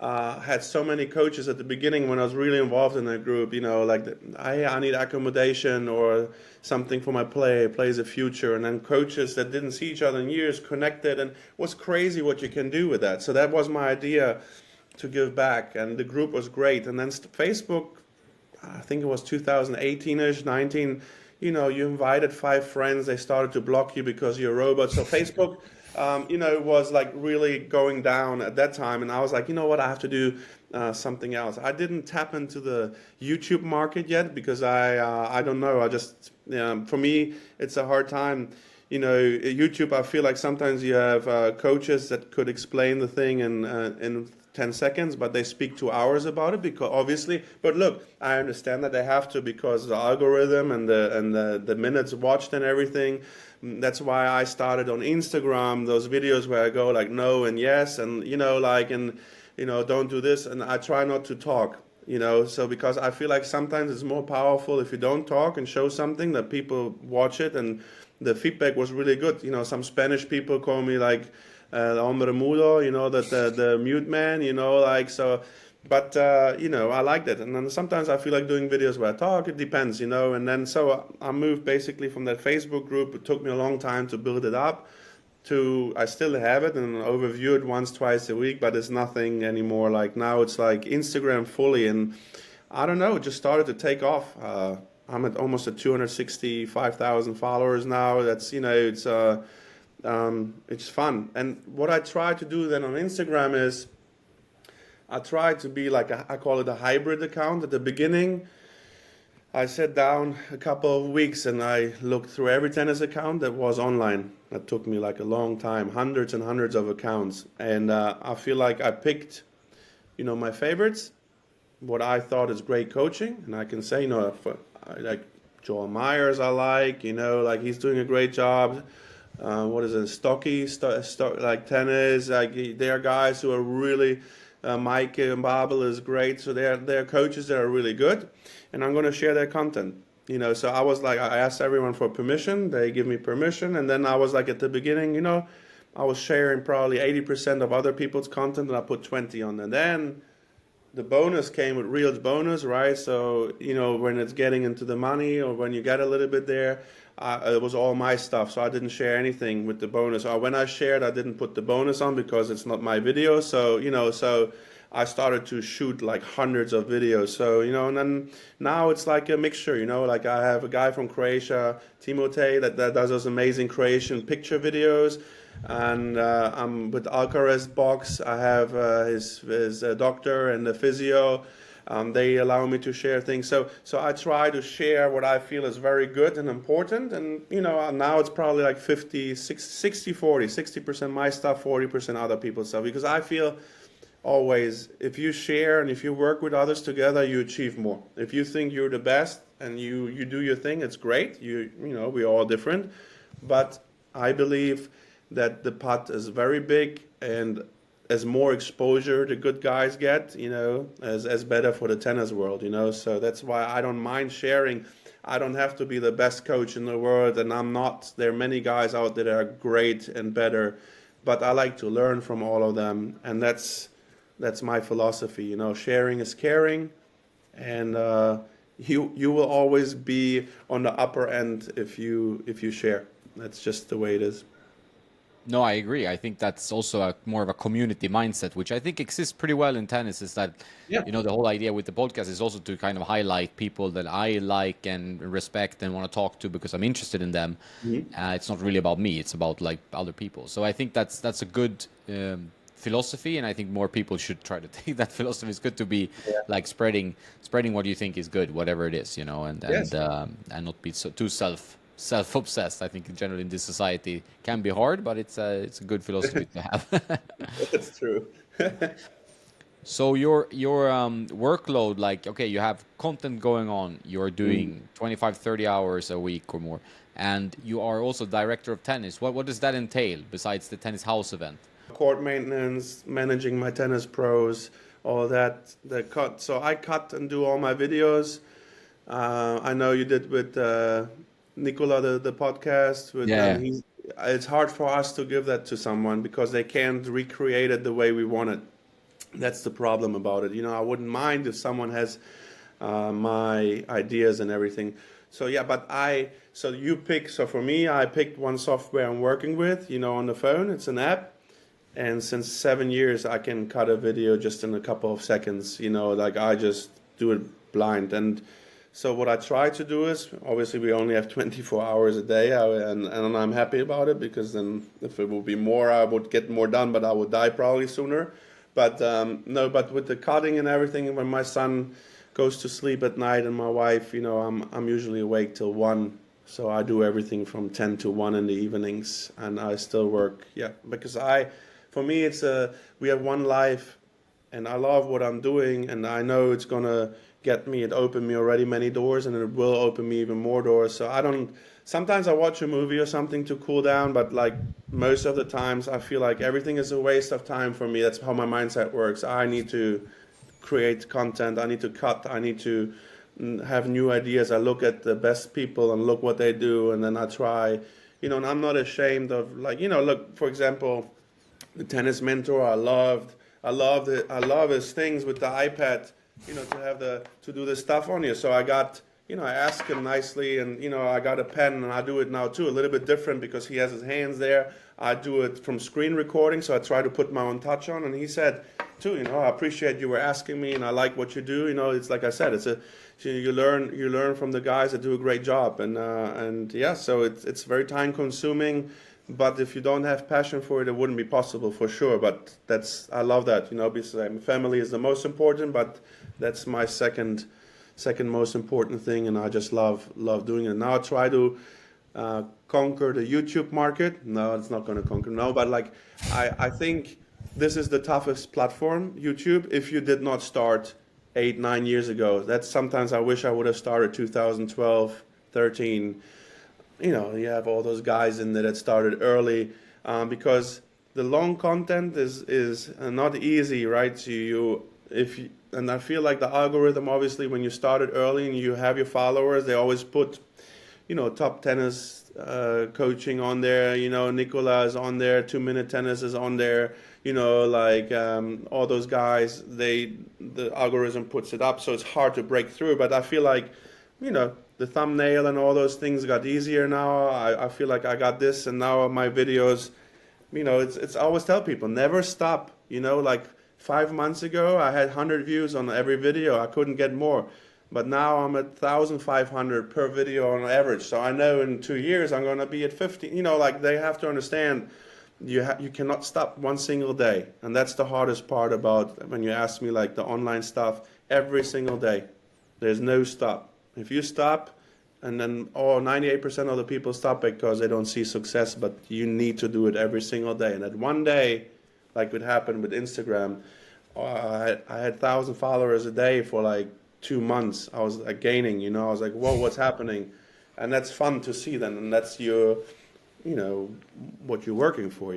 had so many coaches at the beginning when I was really involved in that group, I need accommodation or something for my plays a future. And then coaches that didn't see each other in years connected, and it was crazy what you can do with that. So that was my idea, to give back, and the group was great. And then Facebook, I think it was 2018-ish, 19, you invited 5 friends, they started to block you because you're a robot. So Facebook, was like really going down at that time. And I was like, what, I have to do something else. I didn't tap into the YouTube market yet because I don't know. For me, it's a hard time. YouTube, I feel like sometimes you have coaches that could explain the thing in 10 seconds, but they speak 2 hours about it, because obviously. But look, I understand that they have to, because the algorithm and the minutes watched and everything. That's why I started on Instagram, those videos where I go like no and yes, and don't do this, and I try not to talk. So because I feel like sometimes it's more powerful if you don't talk and show something, that people watch it. And the feedback was really good. Some Spanish people call me like hombre mudo, that the mute man, so. But I liked it. And then sometimes I feel like doing videos where I talk. It depends, And then so I moved basically from that Facebook group. It took me a long time to build it up. I still have it and overview it once, twice a week, but it's nothing anymore. Like now it's like Instagram fully, and I don't know, it just started to take off. I'm at almost at 265,000 followers now. That's, it's fun. And what I try to do then on Instagram is I try to be like I call it a hybrid account. At the beginning, I sat down a couple of weeks and I looked through every tennis account that was online. That took me like a long time, hundreds and hundreds of accounts. And I feel like I picked, my favorites, what I thought is great coaching. And I can say, like Joel Myers, I like, like he's doing a great job. What is it, like tennis, like they are guys who are really, Mike and Babel is great, so they're coaches that are really good, and I'm going to share their content. So I was like, I asked everyone for permission, they give me permission, and then I was like at the beginning, I was sharing probably 80% of other people's content, and I put 20 on there. Then the bonus came with Reels bonus, right? So, when it's getting into the money or when you get a little bit there, it was all my stuff. So I didn't share anything with the bonus. Or when I shared, I didn't put the bonus on because it's not my video. So, so I started to shoot like hundreds of videos. So, and then now it's like a mixture, like I have a guy from Croatia, Timotej, that does those amazing Croatian picture videos. And I'm with Alcaraz Box. I have his doctor and the physio. They allow me to share things. So I try to share what I feel is very good and important. And, now it's probably like 50, 60, 40, 60% my stuff, 40% other people's stuff. Because I feel always if you share and if you work with others together, you achieve more. If you think you're the best and you do your thing, it's great. We're all different. But I believe that the pot is very big, and as more exposure the good guys get, as better for the tennis world, So that's why I don't mind sharing. I don't have to be the best coach in the world, and I'm not. There are many guys out there that are great and better, but I like to learn from all of them, and that's my philosophy. Sharing is caring, and you will always be on the upper end if you share. That's just the way it is. No, I agree. I think that's also more of a community mindset, which I think exists pretty well in tennis. Is that, Yeah. the whole idea with the podcast is also to kind of highlight people that I like and respect and want to talk to because I'm interested in them. It's not really about me; it's about like other people. So I think that's a good philosophy, and I think more people should try to take that philosophy. It's good to be like spreading what you think is good, whatever it is, and Yes. and not be so too self-obsessed. I think generally in this society can be hard, but it's a good philosophy to have. That's true. So your workload, like, okay, you have content going on, you're doing 25, 30 hours a week or more, and you are also director of tennis. What does that entail besides the Tennis House event? Court maintenance, managing my tennis pros, all of that. So I cut and do all my videos. I know you did with Nicola the podcast. It's hard for us to give that to someone because they can't recreate it the way we want it. That's the problem about it. I wouldn't mind if someone has my ideas and everything. So yeah, so for me, I picked one software I'm working with, on the phone. It's an app. And since 7 years, I can cut a video just in a couple of seconds, like I just do it blind. And so what I try to do is, obviously we only have 24 hours a day, and I'm happy about it because then if it would be more, I would get more done, but I would die probably sooner. But but with the cutting and everything, when my son goes to sleep at night and my wife, I'm usually awake till 1. So I do everything from 10 to 1 in the evenings, and I still work, because for me, we have one life, and I love what I'm doing, and I know it's gonna it opened me already many doors, and it will open me even more doors. So sometimes I watch a movie or something to cool down, but like most of the times I feel like everything is a waste of time for me. That's how my mindset works. I need to create content, I need to cut, I need to have new ideas. I look at the best people and look what they do, and then I try, and I'm not ashamed of look, for example, the tennis mentor, I love his things with the iPad, to do the stuff on you. So I got, I asked him nicely, and I got a pen, and I do it now too, a little bit different because he has his hands there. I do it from screen recording, so I try to put my own touch on. And he said, too. I appreciate you were asking me, and I like what you do. It's like I said, you learn from the guys that do a great job, and yeah, so it's very time consuming. But if you don't have passion for it, it wouldn't be possible for sure. But I love that. Because family is the most important, but that's my second most important thing, and I just love doing it. Now I try to conquer the YouTube market. No, it's not going to conquer. No, but like I think this is the toughest platform, YouTube. If you did not start 8-9 years ago, that's sometimes I wish I would have started 2012, 13. You have all those guys in there that started early, because the long content is not easy, right? So and I feel like the algorithm, obviously, when you started early and you have your followers, they always put, top tennis coaching on there. Nicola is on there, 2-minute tennis is on there. All those guys, the algorithm puts it up, so it's hard to break through. But I feel like, the thumbnail and all those things got easier now. I feel like I got this, and now my videos, it's I always tell people, never stop. Like 5 months ago, I had 100 views on every video. I couldn't get more. But now I'm at 1,500 per video on average. So I know in 2 years I'm going to be at 50. They have to understand you cannot stop one single day. And that's the hardest part about when you ask me like the online stuff. Every single day, there's no stop. If you stop, and then 98% of the people stop because they don't see success, but you need to do it every single day. And at one day, like it happened with Instagram, I had 1,000 followers a day for like 2 months. I was gaining, I was like, whoa, what's happening? And that's fun to see then, and that's what you're working for,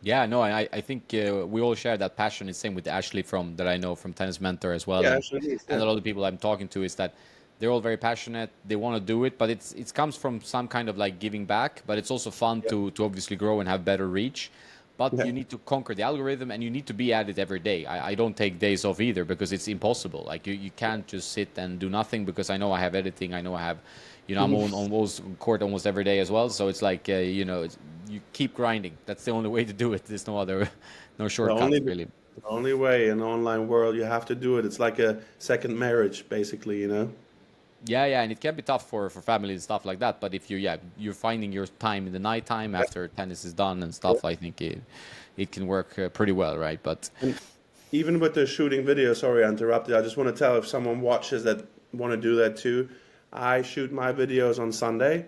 Yeah, no, I think we all share that passion. It's same with Ashley that I know from Tennis Mentor as well, Yeah, and, actually, yeah. and a lot of people I'm talking to is that they're all very passionate. They want to do it, but it comes from some kind of like giving back. But it's also fun to obviously grow and have better reach. But Yeah. you need to conquer the algorithm, and you need to be at it every day. I don't take days off either, because it's impossible. Like you can't just sit and do nothing, because I know I have editing. I know I have, I'm on court almost every day as well. So it's like, you keep grinding. That's the only way to do it. There's no shortcuts really. The only way in the online world, you have to do it. It's like a second marriage, basically. Yeah, and it can be tough for family and stuff like that. But if you're finding your time in the nighttime after tennis is done and stuff, I think it can work pretty well, right? But And even with the shooting video, sorry I interrupted. I just want to tell if someone watches that want to do that too. I shoot my videos on Sunday,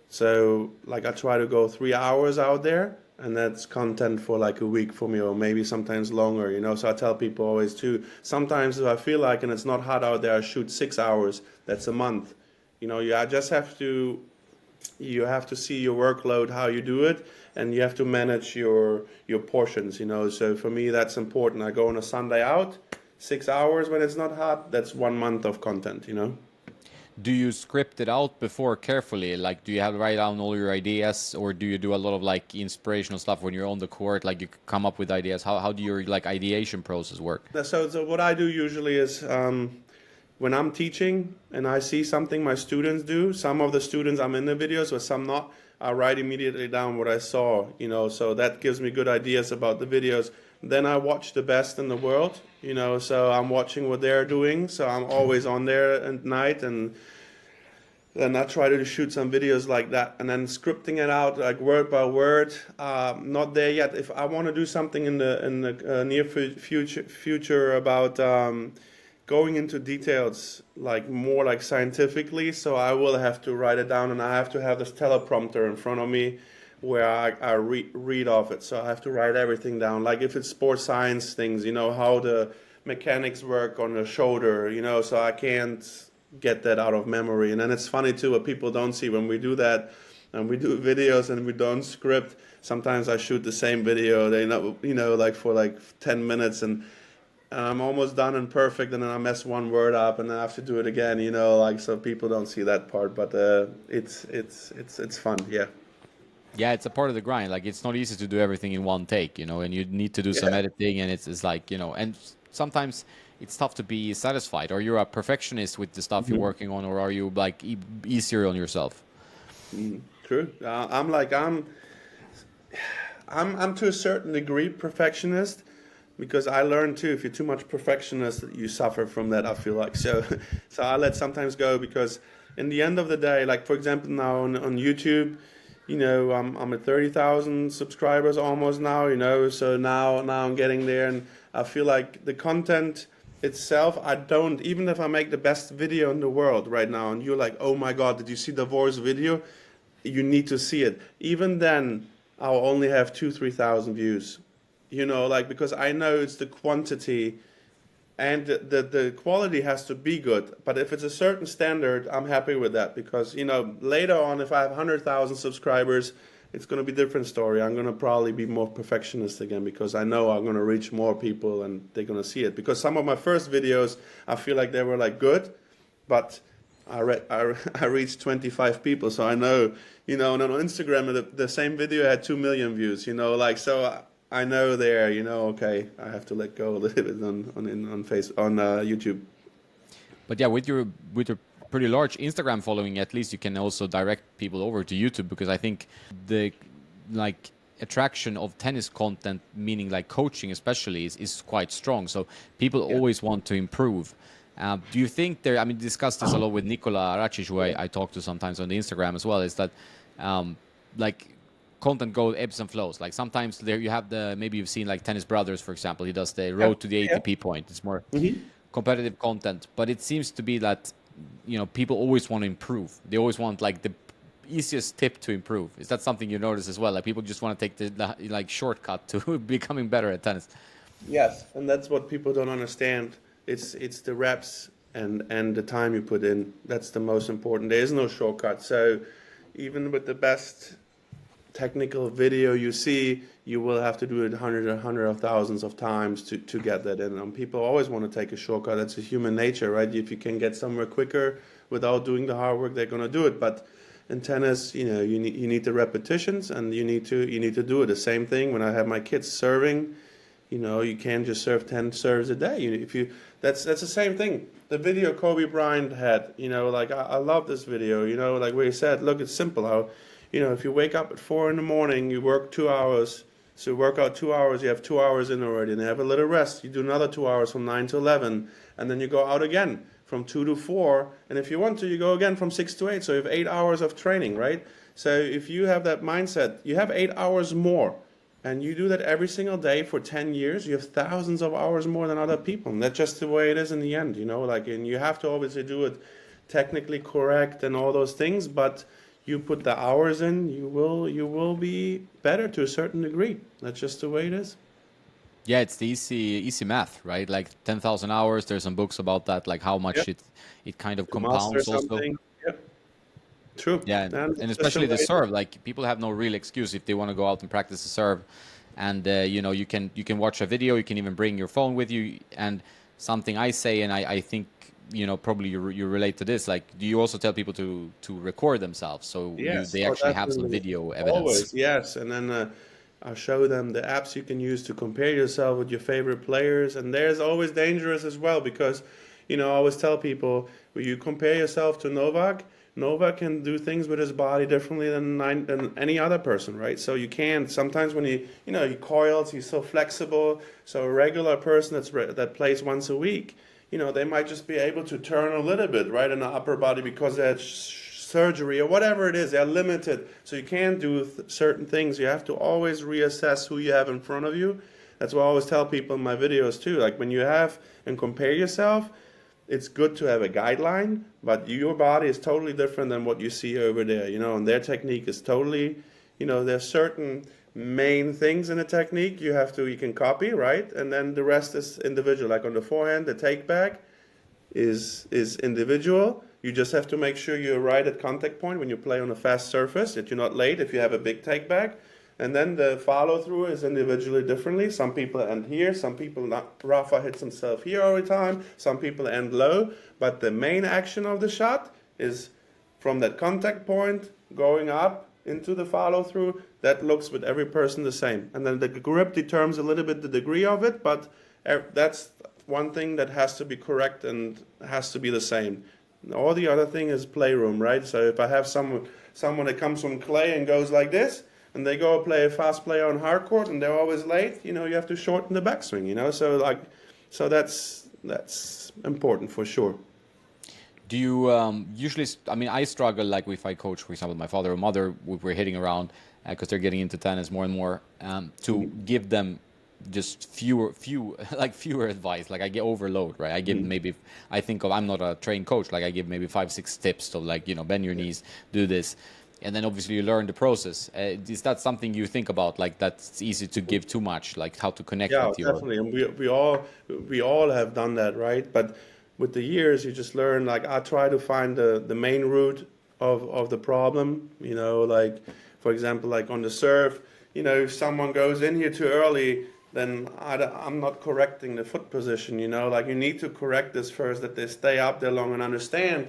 so like I try to go 3 hours out there, and that's content for like a week for me, or maybe sometimes longer. So I tell people always too. Sometimes if I feel like and it's not hot out there, I shoot 6 hours. That's a month. I just you have to see your workload, how you do it, and you have to manage your portions. So for me, that's important. I go on a Sunday out, 6 hours when it's not hot. That's 1 month of content. do you script it out before carefully? Like, do you have to write down all your ideas, or do you do a lot of like inspirational stuff when you're on the court? Like, you come up with ideas. How do your like ideation process work? So what I do usually is when I'm teaching and I see something my students do, some of the students I'm in the videos, but some not, I write immediately down what I saw, so that gives me good ideas about the videos. Then I watch the best in the world, so I'm watching what they're doing. So I'm always on there at night, and then I try to shoot some videos like that, and then scripting it out like word by word. Not there yet. If I want to do something in the near future about going into details, like more like scientifically, so I will have to write it down, and I have to have this teleprompter in front of me where I read off it. So I have to write everything down. Like if it's sports science things, how the mechanics work on the shoulder, so I can't get that out of memory. And then it's funny too, what people don't see when we do that, and we do videos and we don't script. Sometimes I shoot the same video, like for like 10 minutes, and I'm almost done and perfect, and then I mess one word up, and then I have to do it again. So people don't see that part, but it's fun, yeah. Yeah, it's a part of the grind. Like, it's not easy to do everything in one take, and you need to do some editing, and it's like, and sometimes it's tough to be satisfied. Are you a perfectionist with the stuff you're working on, or are you like easier on yourself? True. I'm to a certain degree perfectionist, because I learned too, if you're too much perfectionist, you suffer from that, I feel like. So, so I let sometimes go, because in the end of the day, like for example now on YouTube, I'm at 30,000 subscribers almost now, so now I'm getting there, and I feel like the content itself, I don't, even if I make the best video in the world right now, and you're like, oh my God, did you see Davor's video? You need to see it. Even then, I'll only have 3,000 views, like, because I know it's the quantity, and the quality has to be good. But if it's a certain standard, I'm happy with that, because later on, if I have 100,000 subscribers, it's going to be a different story. I'm going to probably be more perfectionist again, because I know I'm going to reach more people and they're going to see it. Because some of my first videos, I feel like they were like good, but I reached 25 people, so I know, and on Instagram the same video had 2 million views, like, so I know there, okay, I have to let go a little bit on YouTube. But yeah, with your pretty large Instagram following, at least you can also direct people over to YouTube, because I think the attraction of tennis content, meaning like coaching especially, is quite strong. So people always want to improve. Do you think I mean, discuss this a lot with Nikola Aracic, who I talk to sometimes on the Instagram as well, is that content goes ebbs and flows. Like sometimes there you have maybe you've seen like Tennis Brothers, for example. He does the road to the ATP point. It's more competitive content, but it seems to be that people always want to improve. They always want like the easiest tip to improve. Is that something you notice as well? Like people just want to take the shortcut to becoming better at tennis. Yes, and that's what people don't understand. It's the reps and the time you put in. That's the most important. There is no shortcut. So even with the best technical video you see, you will have to do it hundreds of thousands of times to get that in. And people always want to take a shortcut. That's a human nature, right? If you can get somewhere quicker without doing the hard work, they're going to do it. But in tennis, you need the repetitions, and you need to do it. The same thing when I have my kids serving. You can't just serve 10 serves a day. That's the same thing. The video Kobe Bryant had, like I love this video. Like where he said, look, it's simple. How if you wake up at 4 a.m, you work 2 hours. So you work out 2 hours, you have 2 hours in already, and you have a little rest. You do another 2 hours from 9 to 11, and then you go out again from 2 to 4. And if you want to, you go again from 6 to 8. So you have 8 hours of training, right? So if you have that mindset, you have 8 hours more. And you do that every single day for 10 years, you have thousands of hours more than other people. And that's just the way it is in the end, and you have to obviously do it technically correct and all those things, but you put the hours in, you will be better to a certain degree. That's just the way it is. Yeah, it's the easy math, right? Like 10,000 hours. There's some books about that, like how much it kind of compounds also. Yep. True. Yeah, and especially the serve. Like people have no real excuse if they want to go out and practice the serve, and you can watch a video. You can even bring your phone with you. And something I say, and I think probably you relate to this. Like, do you also tell people to record themselves so they actually have some video evidence? Always, yes. And then I'll show them the apps you can use to compare yourself with your favorite players. And there's always dangerous as well, because I always tell people, when you compare yourself to Novak can do things with his body differently than any other person, right? So you can sometimes when he coils, he's so flexible. So a regular person that plays once a week, they might just be able to turn a little bit, right, in the upper body because they had surgery or whatever it is. They're limited, so you can't do certain things. You have to always reassess who you have in front of you. That's what I always tell people in my videos too. Like when you have and compare yourself, it's good to have a guideline, but your body is totally different than what you see over there, and their technique is totally, there's certain main things in the technique you can copy, right? And then the rest is individual. Like on the forehand, the take back is individual. You just have to make sure you're right at contact point when you play on a fast surface, that you're not late if you have a big take back. And then the follow through is individually differently. Some people end here, some people not. Rafa hits himself here all the time, some people end low. But the main action of the shot is from that contact point going up into the follow through. That looks with every person the same. And then the grip determines a little bit the degree of it, but that's one thing that has to be correct and has to be the same. All the other thing is playroom, right? So if I have someone that comes from clay and goes like this, and they go play a fast player on hard court, and they're always late. You have to shorten the backswing. So that's important for sure. Do you usually? I mean, I struggle like if I coach, for example, my father or mother, we're hitting around because they're getting into tennis more and more. To give them just fewer advice. Like I get overload, right? I give maybe I think of I'm not a trained coach. Like I give maybe 5-6 tips of like bend your knees, do this, and then obviously you learn the process. Is that something you think about? Like that's easy to give too much, like how to connect Yeah, with your. definitely, and we all have done that, right? But with the years, you just learn. Like I try to find the main root of the problem. Like for example, like on the serve. If someone goes in here too early, then I'm not correcting the foot position. Like you need to correct this first, that they stay up there long and understand.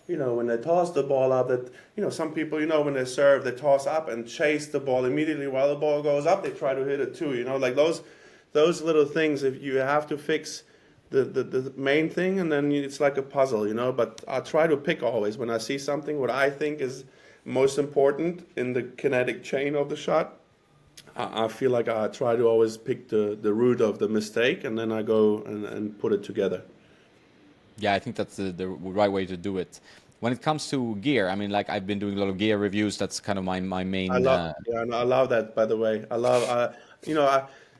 When they toss the ball up, that some people, when they serve, they toss up and chase the ball immediately while the ball goes up. They try to hit it too. Like those little things. If you have to fix the main thing, and then it's like a puzzle. But I try to pick always when I see something what I think is most important in the kinetic chain of the shot. I feel like I try to always pick the root of the mistake, and then I go and put it together. Yeah, I think that's the right way to do it. When it comes to gear, I mean, like I've been doing a lot of gear reviews. That's kind of my I main. love, yeah, no, I love that. By the way,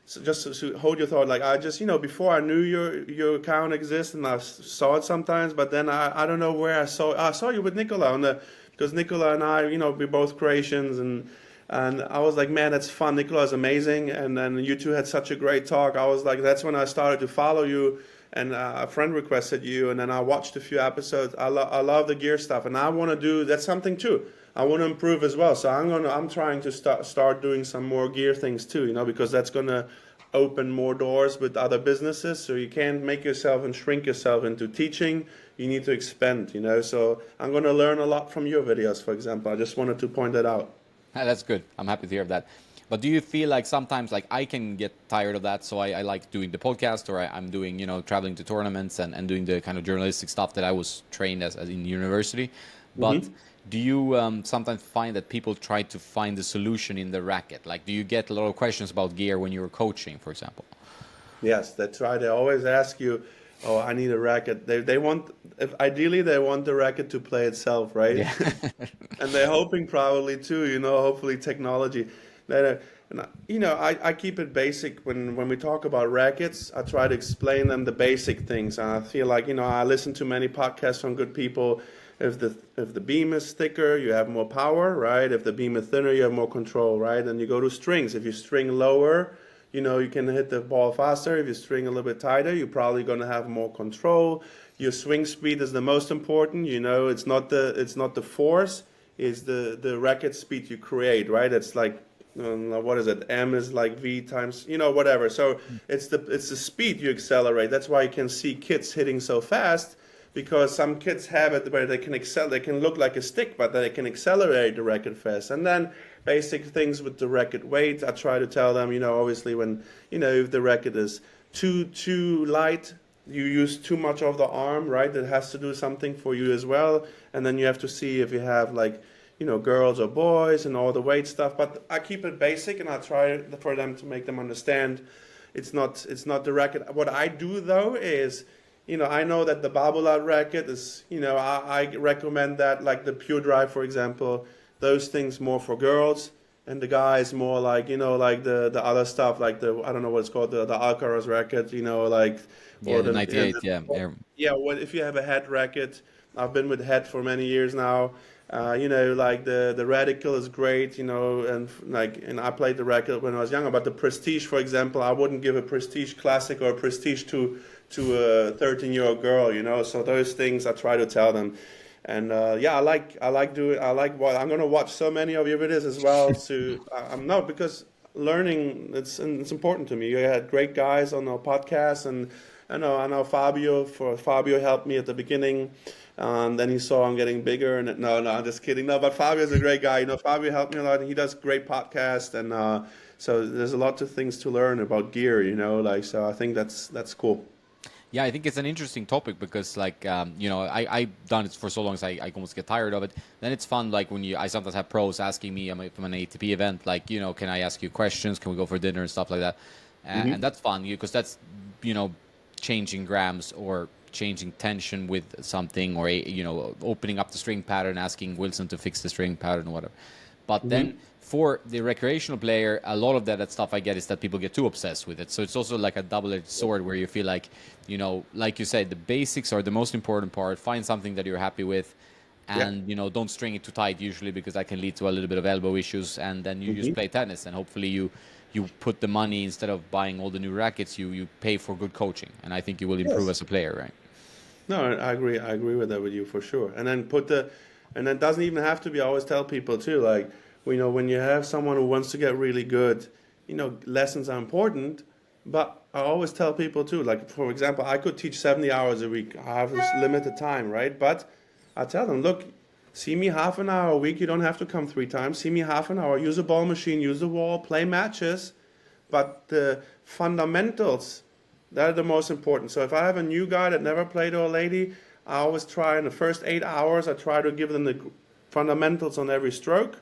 so just to hold your thought. Like I just, before I knew your account exists, and I saw it sometimes. But then I don't know where I saw you with Nikola because Nikola and I, we're both Croatians, and I was like, man, that's fun. Nikola is amazing, and then you two had such a great talk. I was like, that's when I started to follow you. And a friend requested you, and then I watched a few episodes. I love the gear stuff, and I want to do that's something too. I want to improve as well. So I'm trying to start doing some more gear things too, because that's gonna open more doors with other businesses. So you can't make yourself and shrink yourself into teaching. You need to expand, So I'm gonna learn a lot from your videos, for example. I just wanted to point that out. That's good. I'm happy to hear that. But do you feel like sometimes like I can get tired of that? So I like doing the podcast, or I'm doing, traveling to tournaments and doing the kind of journalistic stuff that I was trained as in university. But do you sometimes find that people try to find the solution in the racket? Like, do you get a lot of questions about gear when you're coaching, for example? Yes, that's right. They always ask you, "Oh, I need a racket." They want, ideally, they want the racket to play itself, right? Yeah. And they're hoping probably too, hopefully technology. That, I keep it basic when we talk about rackets. I try to explain them the basic things. And I feel like, I listen to many podcasts from good people. If the beam is thicker, you have more power, right? If the beam is thinner, you have more control, right? And you go to strings. If you string lower, you can hit the ball faster. If you string a little bit tighter, you're probably going to have more control. Your swing speed is the most important. It's not the force, it's the racket speed you create, right? It's like, what is it? M is like V times, whatever. So it's the speed you accelerate. That's why you can see kids hitting so fast, because some kids have it where they can look like a stick, but they can accelerate the racket fast. And then basic things with the racket weight, I try to tell them, obviously when, if the racket is too light, you use too much of the arm, right? It has to do something for you as well. And then you have to see if you have like, girls or boys and all the weight stuff. But I keep it basic, and I try for them to make them understand it's not the racket. What I do though is, I know that the Babolat racket is, I recommend that, like the Pure Drive, for example, those things more for girls, and the guys more like, like the other stuff, like I don't know what it's called, the Alcaraz racket, like. Yeah, the 98, yeah. Yeah, well, if you have a head racket, I've been with head for many years now. Like the Radical is great, and I played the racket when I was younger. But the Prestige, for example, I wouldn't give a Prestige Classic or a Prestige to a 13-year-old girl, So those things I try to tell them. And I like I'm gonna watch so many of your videos as well. Because learning it's important to me. You had great guys on our podcast, and I know Fabio helped me at the beginning. Then he saw I'm getting bigger, and no, I'm just kidding. No, but Fabio's a great guy. Fabio helped me a lot. He does great podcasts, and so there's a lot of things to learn about gear. So I think that's cool. Yeah, I think it's an interesting topic because, like, I've done it for so long, so I almost get tired of it. Then it's fun, like when I sometimes have pros asking me, if I'm an ATP event, like, can I ask you questions? Can we go for dinner and stuff like that? And Hmm. that's fun because that's, you know, changing grams or changing tension with something, or opening up the string pattern, asking Wilson to fix the string pattern or whatever. But then Hmm. for the recreational player, a lot of that stuff I get is that people get too obsessed with it. So it's also like a double-edged sword where you feel like, like you said, the basics are the most important part. Find something that you're happy with, Yeah. and don't string it too tight usually, because that can lead to a little bit of elbow issues. And then you just Hmm. play tennis, and hopefully you put the money, instead of buying all the new rackets, you pay for good coaching, and I think you will improve Yes. as a player, right? No, I agree. I agree with that with you for sure. And then it doesn't even have to be. I always tell people too, like, when you have someone who wants to get really good, lessons are important. But I always tell people too, like, for example, I could teach 70 hours a week. I have this limited time, right? But I tell them, look, see me half an hour a week. You don't have to come 3 times. See me half an hour. Use a ball machine. Use the wall. Play matches. But the fundamentals, that are the most important. So if I have a new guy that never played or a lady, I always try in the first 8 hours, I try to give them the fundamentals on every stroke.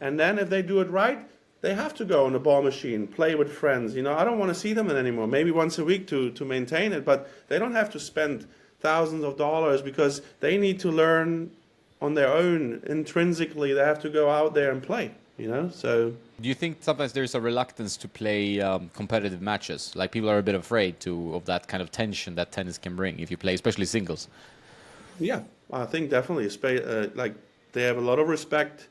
And then if they do it right, they have to go on the ball machine, play with friends. I don't want to see them anymore. Maybe once a week to maintain it, but they don't have to spend thousands of dollars because they need to learn on their own intrinsically. They have to go out there and play. So Do you think sometimes there's a reluctance to play competitive matches? Like, people are a bit afraid of that kind of tension that tennis can bring if you play, especially singles. yeah, I think definitely. Like, they have a lot of respect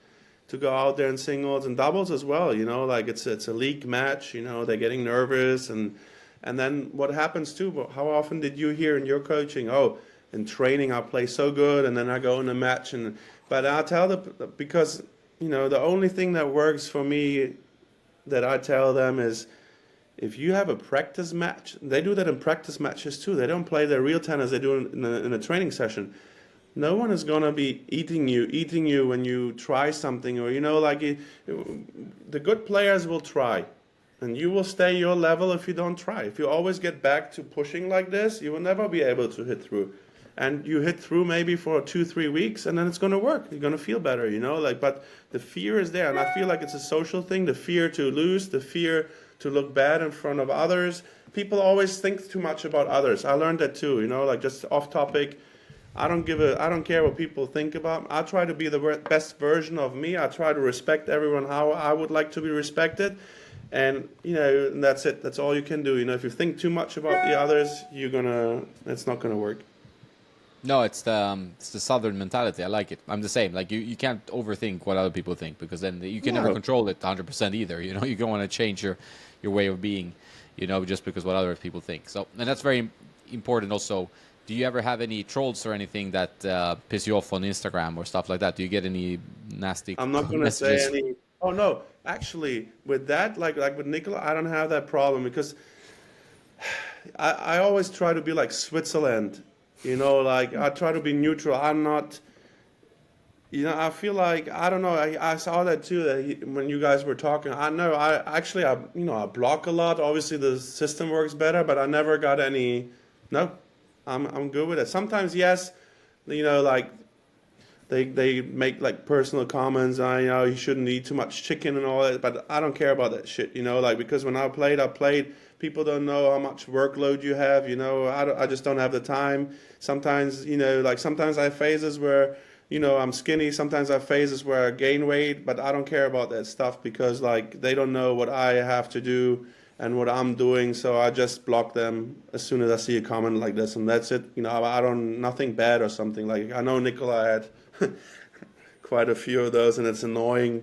to go out there in singles and doubles as well. Like, it's a league match. They're getting nervous, and then what happens too? How often did you hear in your coaching? Oh, in training I play so good, and then I go in a match, but I tell them, because the only thing that works for me, that I tell them, is, if you have a practice match, they do that in practice matches too. They don't play their real tennis. They do it in a training session. No one is gonna be eating you when you try something, or like the good players will try, and you will stay your level if you don't try. If you always get back to pushing like this, you will never be able to hit through. And you hit through maybe for 2-3 weeks, and then it's gonna work. You're gonna feel better, like. But the fear is there, and I feel like it's a social thing. The fear to lose, the fear to look bad in front of others. People always think too much about others. I learned that too, like, just off topic. I don't care what people think about me. I try to be the best version of me. I try to respect everyone how I would like to be respected. And, and that's it. That's all you can do. If you think too much about the others, it's not gonna work. No, it's the southern mentality. I like it. I'm the same. Like, you can't overthink what other people think, because then you can never No. control it 100% either. You don't want to change your way of being, just because what other people think. So, and that's very important also. Do you ever have any trolls or anything that piss you off on Instagram or stuff like that? Do you get any nasty I'm not gonna say messages? any. Oh no, actually, with that, like with Nicola, I don't have that problem, because I always try to be like Switzerland. Like, I try to be neutral. I'm not. I feel like, I don't know. I saw that too. That when you guys were talking, I know. I block a lot. Obviously, the system works better, but I never got any. No, I'm good with it. Sometimes, yes, like, they make like personal comments. You shouldn't eat too much chicken and all that, but I don't care about that shit. Like, because when I played. People don't know how much workload you have. I just don't have the time. Sometimes, like, sometimes I have phases where, I'm skinny. Sometimes I have phases where I gain weight, but I don't care about that stuff, because, like, they don't know what I have to do and what I'm doing. So I just block them as soon as I see a comment like this, and that's it. I don't, nothing bad or something. Like, I know Nicola had quite a few of those, and it's annoying.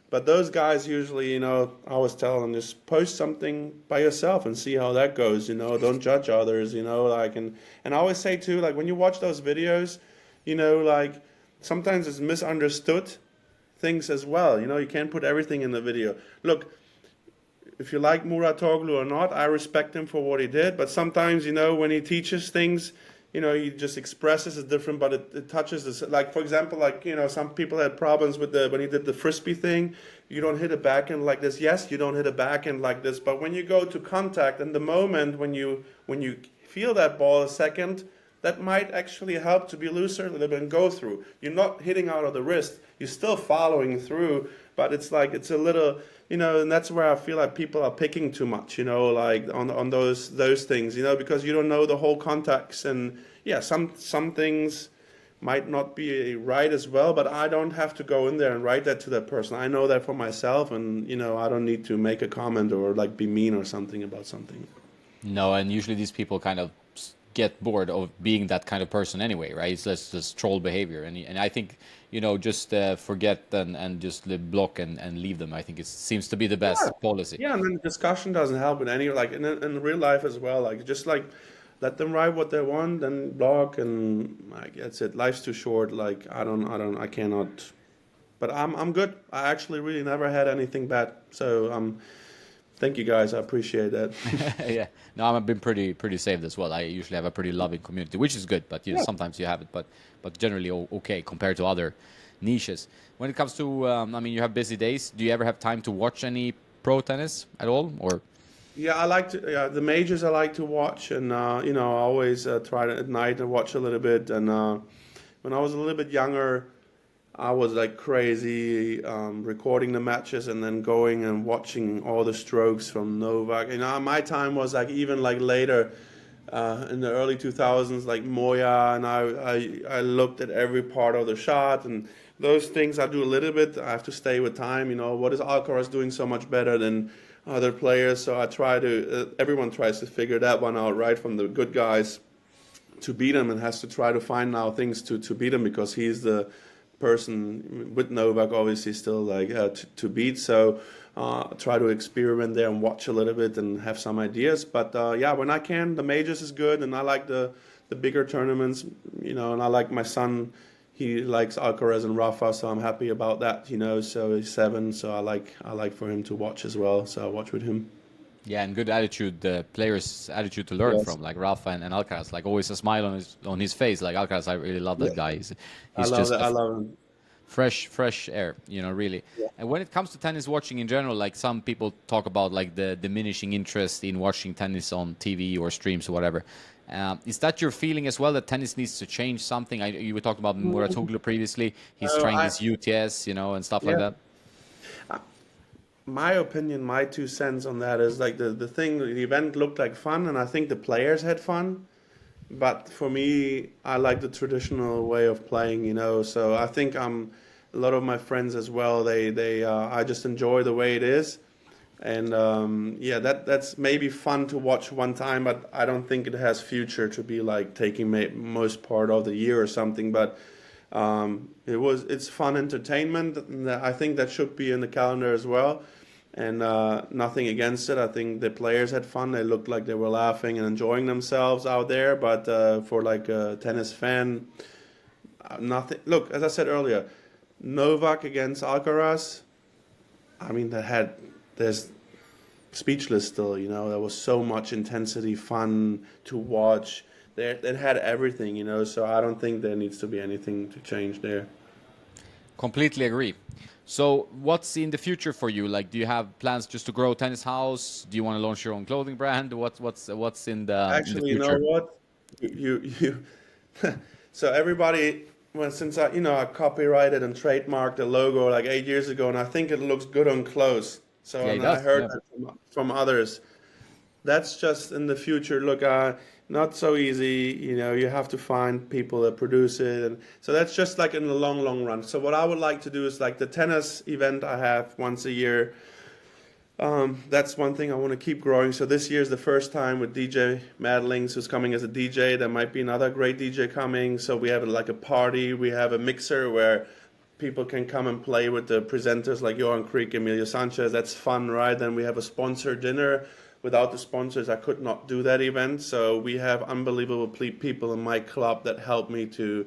But those guys usually, I always tell them, just post something by yourself and see how that goes. Don't judge others. Like, and I always say too, like, when you watch those videos, like, sometimes it's misunderstood things as well. You can't put everything in the video. Look, if you like Muratoglu or not, I respect him for what he did. But sometimes, when he teaches things, he just expresses it different, but it touches this. Like, for example, like, some people had problems with when he did the frisbee thing. You don't hit a backhand like this. Yes, you don't hit a backhand like this. But when you go to contact, and the moment when you feel that ball a second, that might actually help to be looser a little bit and go through. You're not hitting out of the wrist. You're still following through, but it's like it's a little, and that's where I feel like people are picking too much, like on those things, because you don't know the whole context. And yeah, some things might not be right as well, but I don't have to go in there and write that to that person. I know that for myself, and I don't need to make a comment or like be mean or something about something. No, and usually these people kind of get bored of being that kind of person anyway, right? It's just troll behavior, and I think just forget and just block and leave them. I think it seems to be the best policy. Yeah, and then discussion doesn't help in any, like in real life as well. Like just like let them write what they want and block, and like that's it. Life's too short. Like I cannot. But I'm good. I actually really never had anything bad. So thank you guys. I appreciate that. Yeah, no, I've been pretty saved as well. I usually have a pretty loving community, which is good. But sometimes you have it, but generally okay compared to other niches. When it comes to, you have busy days. Do you ever have time to watch any pro tennis at all, or? Yeah, I like to. Yeah, the majors I like to watch, and I always try to at night and watch a little bit. And when I was a little bit younger, I was like crazy recording the matches and then going and watching all the strokes from Novak. My time was like even like later in the early 2000s, like Moya, and I looked at every part of the shot and those things I do a little bit. I have to stay with time. What is Alcaraz doing so much better than other players? So I try to. Everyone tries to figure that one out, right? From the good guys to beat him, and has to try to find now things to beat him because he's the person with Novak obviously still like to beat. So try to experiment there and watch a little bit and have some ideas. But yeah, when I can, the majors is good, and I like the bigger tournaments. And I like my son. He likes Alcaraz and Rafa, so I'm happy about that. So he's 7, so I like for him to watch as well. So I watch with him. Yeah, and good attitude, the player's attitude to learn Yes. from, like Rafa and Alcaraz, like always a smile on his face. Like Alcaraz, I really love that guy. He's I love just that. I love him. fresh air, really. Yeah. And when it comes to tennis watching in general, like some people talk about like the diminishing interest in watching tennis on TV or streams or whatever. Is that your feeling as well, that tennis needs to change something? You were talking about Muratoglu previously. He's trying this UTS, and stuff like Yeah. that. My opinion, my 2 cents on that is like the thing, the event looked like fun, and I think the players had fun. But for me, I like the traditional way of playing, So I think a lot of my friends as well. They I just enjoy the way it is, and yeah, that's maybe fun to watch one time, but I don't think it has future to be like taking most part of the year or something. But it's fun entertainment. And I think that should be in the calendar as well. And nothing against it. I think the players had fun. They looked like they were laughing and enjoying themselves out there. But for like a tennis fan, nothing. Look, as I said earlier, Novak against Alcaraz. There's speechless still. There was so much intensity, fun to watch. It had everything. So I don't think there needs to be anything to change there. Completely agree. So what's in the future for you? Like, do you have plans just to grow Tennis House? Do you want to launch your own clothing brand? What's in the Actually, you future? know what? You so everybody, well, since I copyrighted and trademarked the logo like 8 years ago, and I think it looks good on clothes. So Yeah, it and I does. heard Yeah. that from others. That's just in the future. Look, not so easy. You have to find people that produce it, and so that's just like in the long run. So what I would like to do is like the tennis event I have once a year. That's one thing I want to keep growing. So this year is the first time with DJ Madlings, who's coming as a DJ. There might be another great DJ coming. So we have like a party. We have a mixer where people can come and play with the presenters like Johan Kriek, Emilio Sanchez. That's fun, right? Then we have a sponsored dinner. Without the sponsors, I could not do that event. So we have unbelievable people in my club that help me to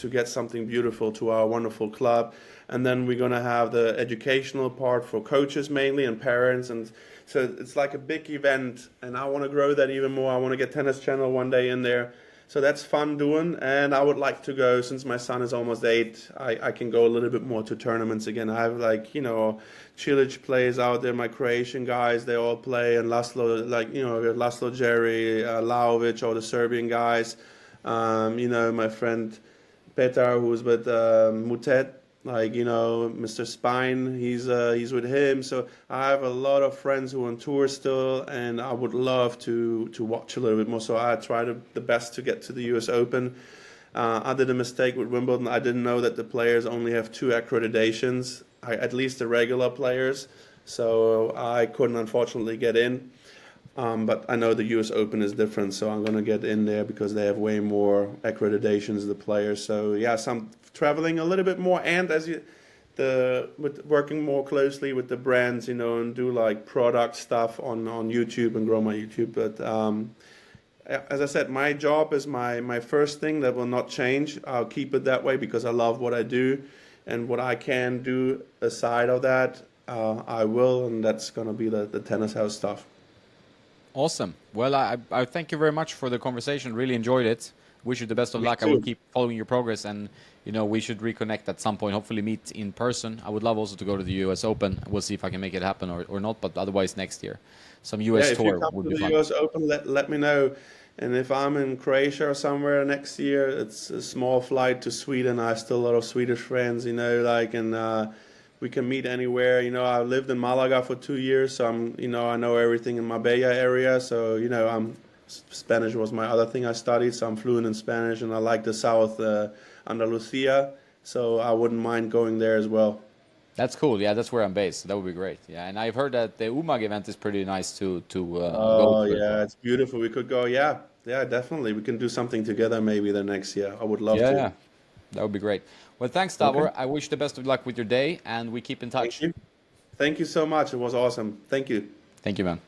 get something beautiful to our wonderful club. And then we're going to have the educational part for coaches mainly and parents. And so it's like a big event, and I want to grow that even more. I want to get Tennis Channel one day in there. So that's fun doing, and I would like to go, since my son is almost 8, I can go a little bit more to tournaments again. I have, like, Cilic plays out there, my Croatian guys, they all play, and Laszlo, like, Laszlo, Jerry, Laovic, all the Serbian guys. My friend Petar, who's with Mutet, like, Mr. Spine, he's with him. So I have a lot of friends who are on tour still, and I would love to watch a little bit more. So I try the best to get to the US Open. I did a mistake with Wimbledon. I didn't know that the players only have 2 accreditations, at least the regular players. So I couldn't, unfortunately, get in. But I know the US Open is different, so I'm going to get in there because they have way more accreditations, the players. So yeah, some traveling a little bit more, and with working more closely with the brands, and do like product stuff on YouTube and grow my YouTube. But as I said, my job is my first thing that will not change. I'll keep it that way because I love what I do, and what I can do aside of that, I will, and that's going to be the Tennis House stuff. Awesome. Well, I thank you very much for the conversation. Really enjoyed it. Wish you the best of luck. too. I will keep following your progress, and we should reconnect at some point. Hopefully, meet in person. I would love also to go to the U.S. Open. We'll see if I can make it happen or not. But otherwise, next year, some U.S. tour if you come would to be the fun. US Open, let me know. And if I'm in Croatia or somewhere next year, it's a small flight to Sweden. I have still a lot of Swedish friends, and we can meet anywhere. I lived in Malaga for 2 years, so I know everything in Marbella area. So, Spanish was my other thing I studied, so I'm fluent in Spanish, and I like the South, Andalusia. So I wouldn't mind going there as well. That's cool. Yeah, that's where I'm based. So that would be great. Yeah, and I've heard that the UMAG event is pretty nice to go Oh to. yeah, it's beautiful. We could go. Yeah, definitely. We can do something together maybe the next year. I would love Yeah, to. yeah, that would be great. Well, thanks, Okay. Davor. I wish the best of luck with your day, and we keep in Thank touch. you. Thank you so much. It was awesome. Thank you. Thank you, man.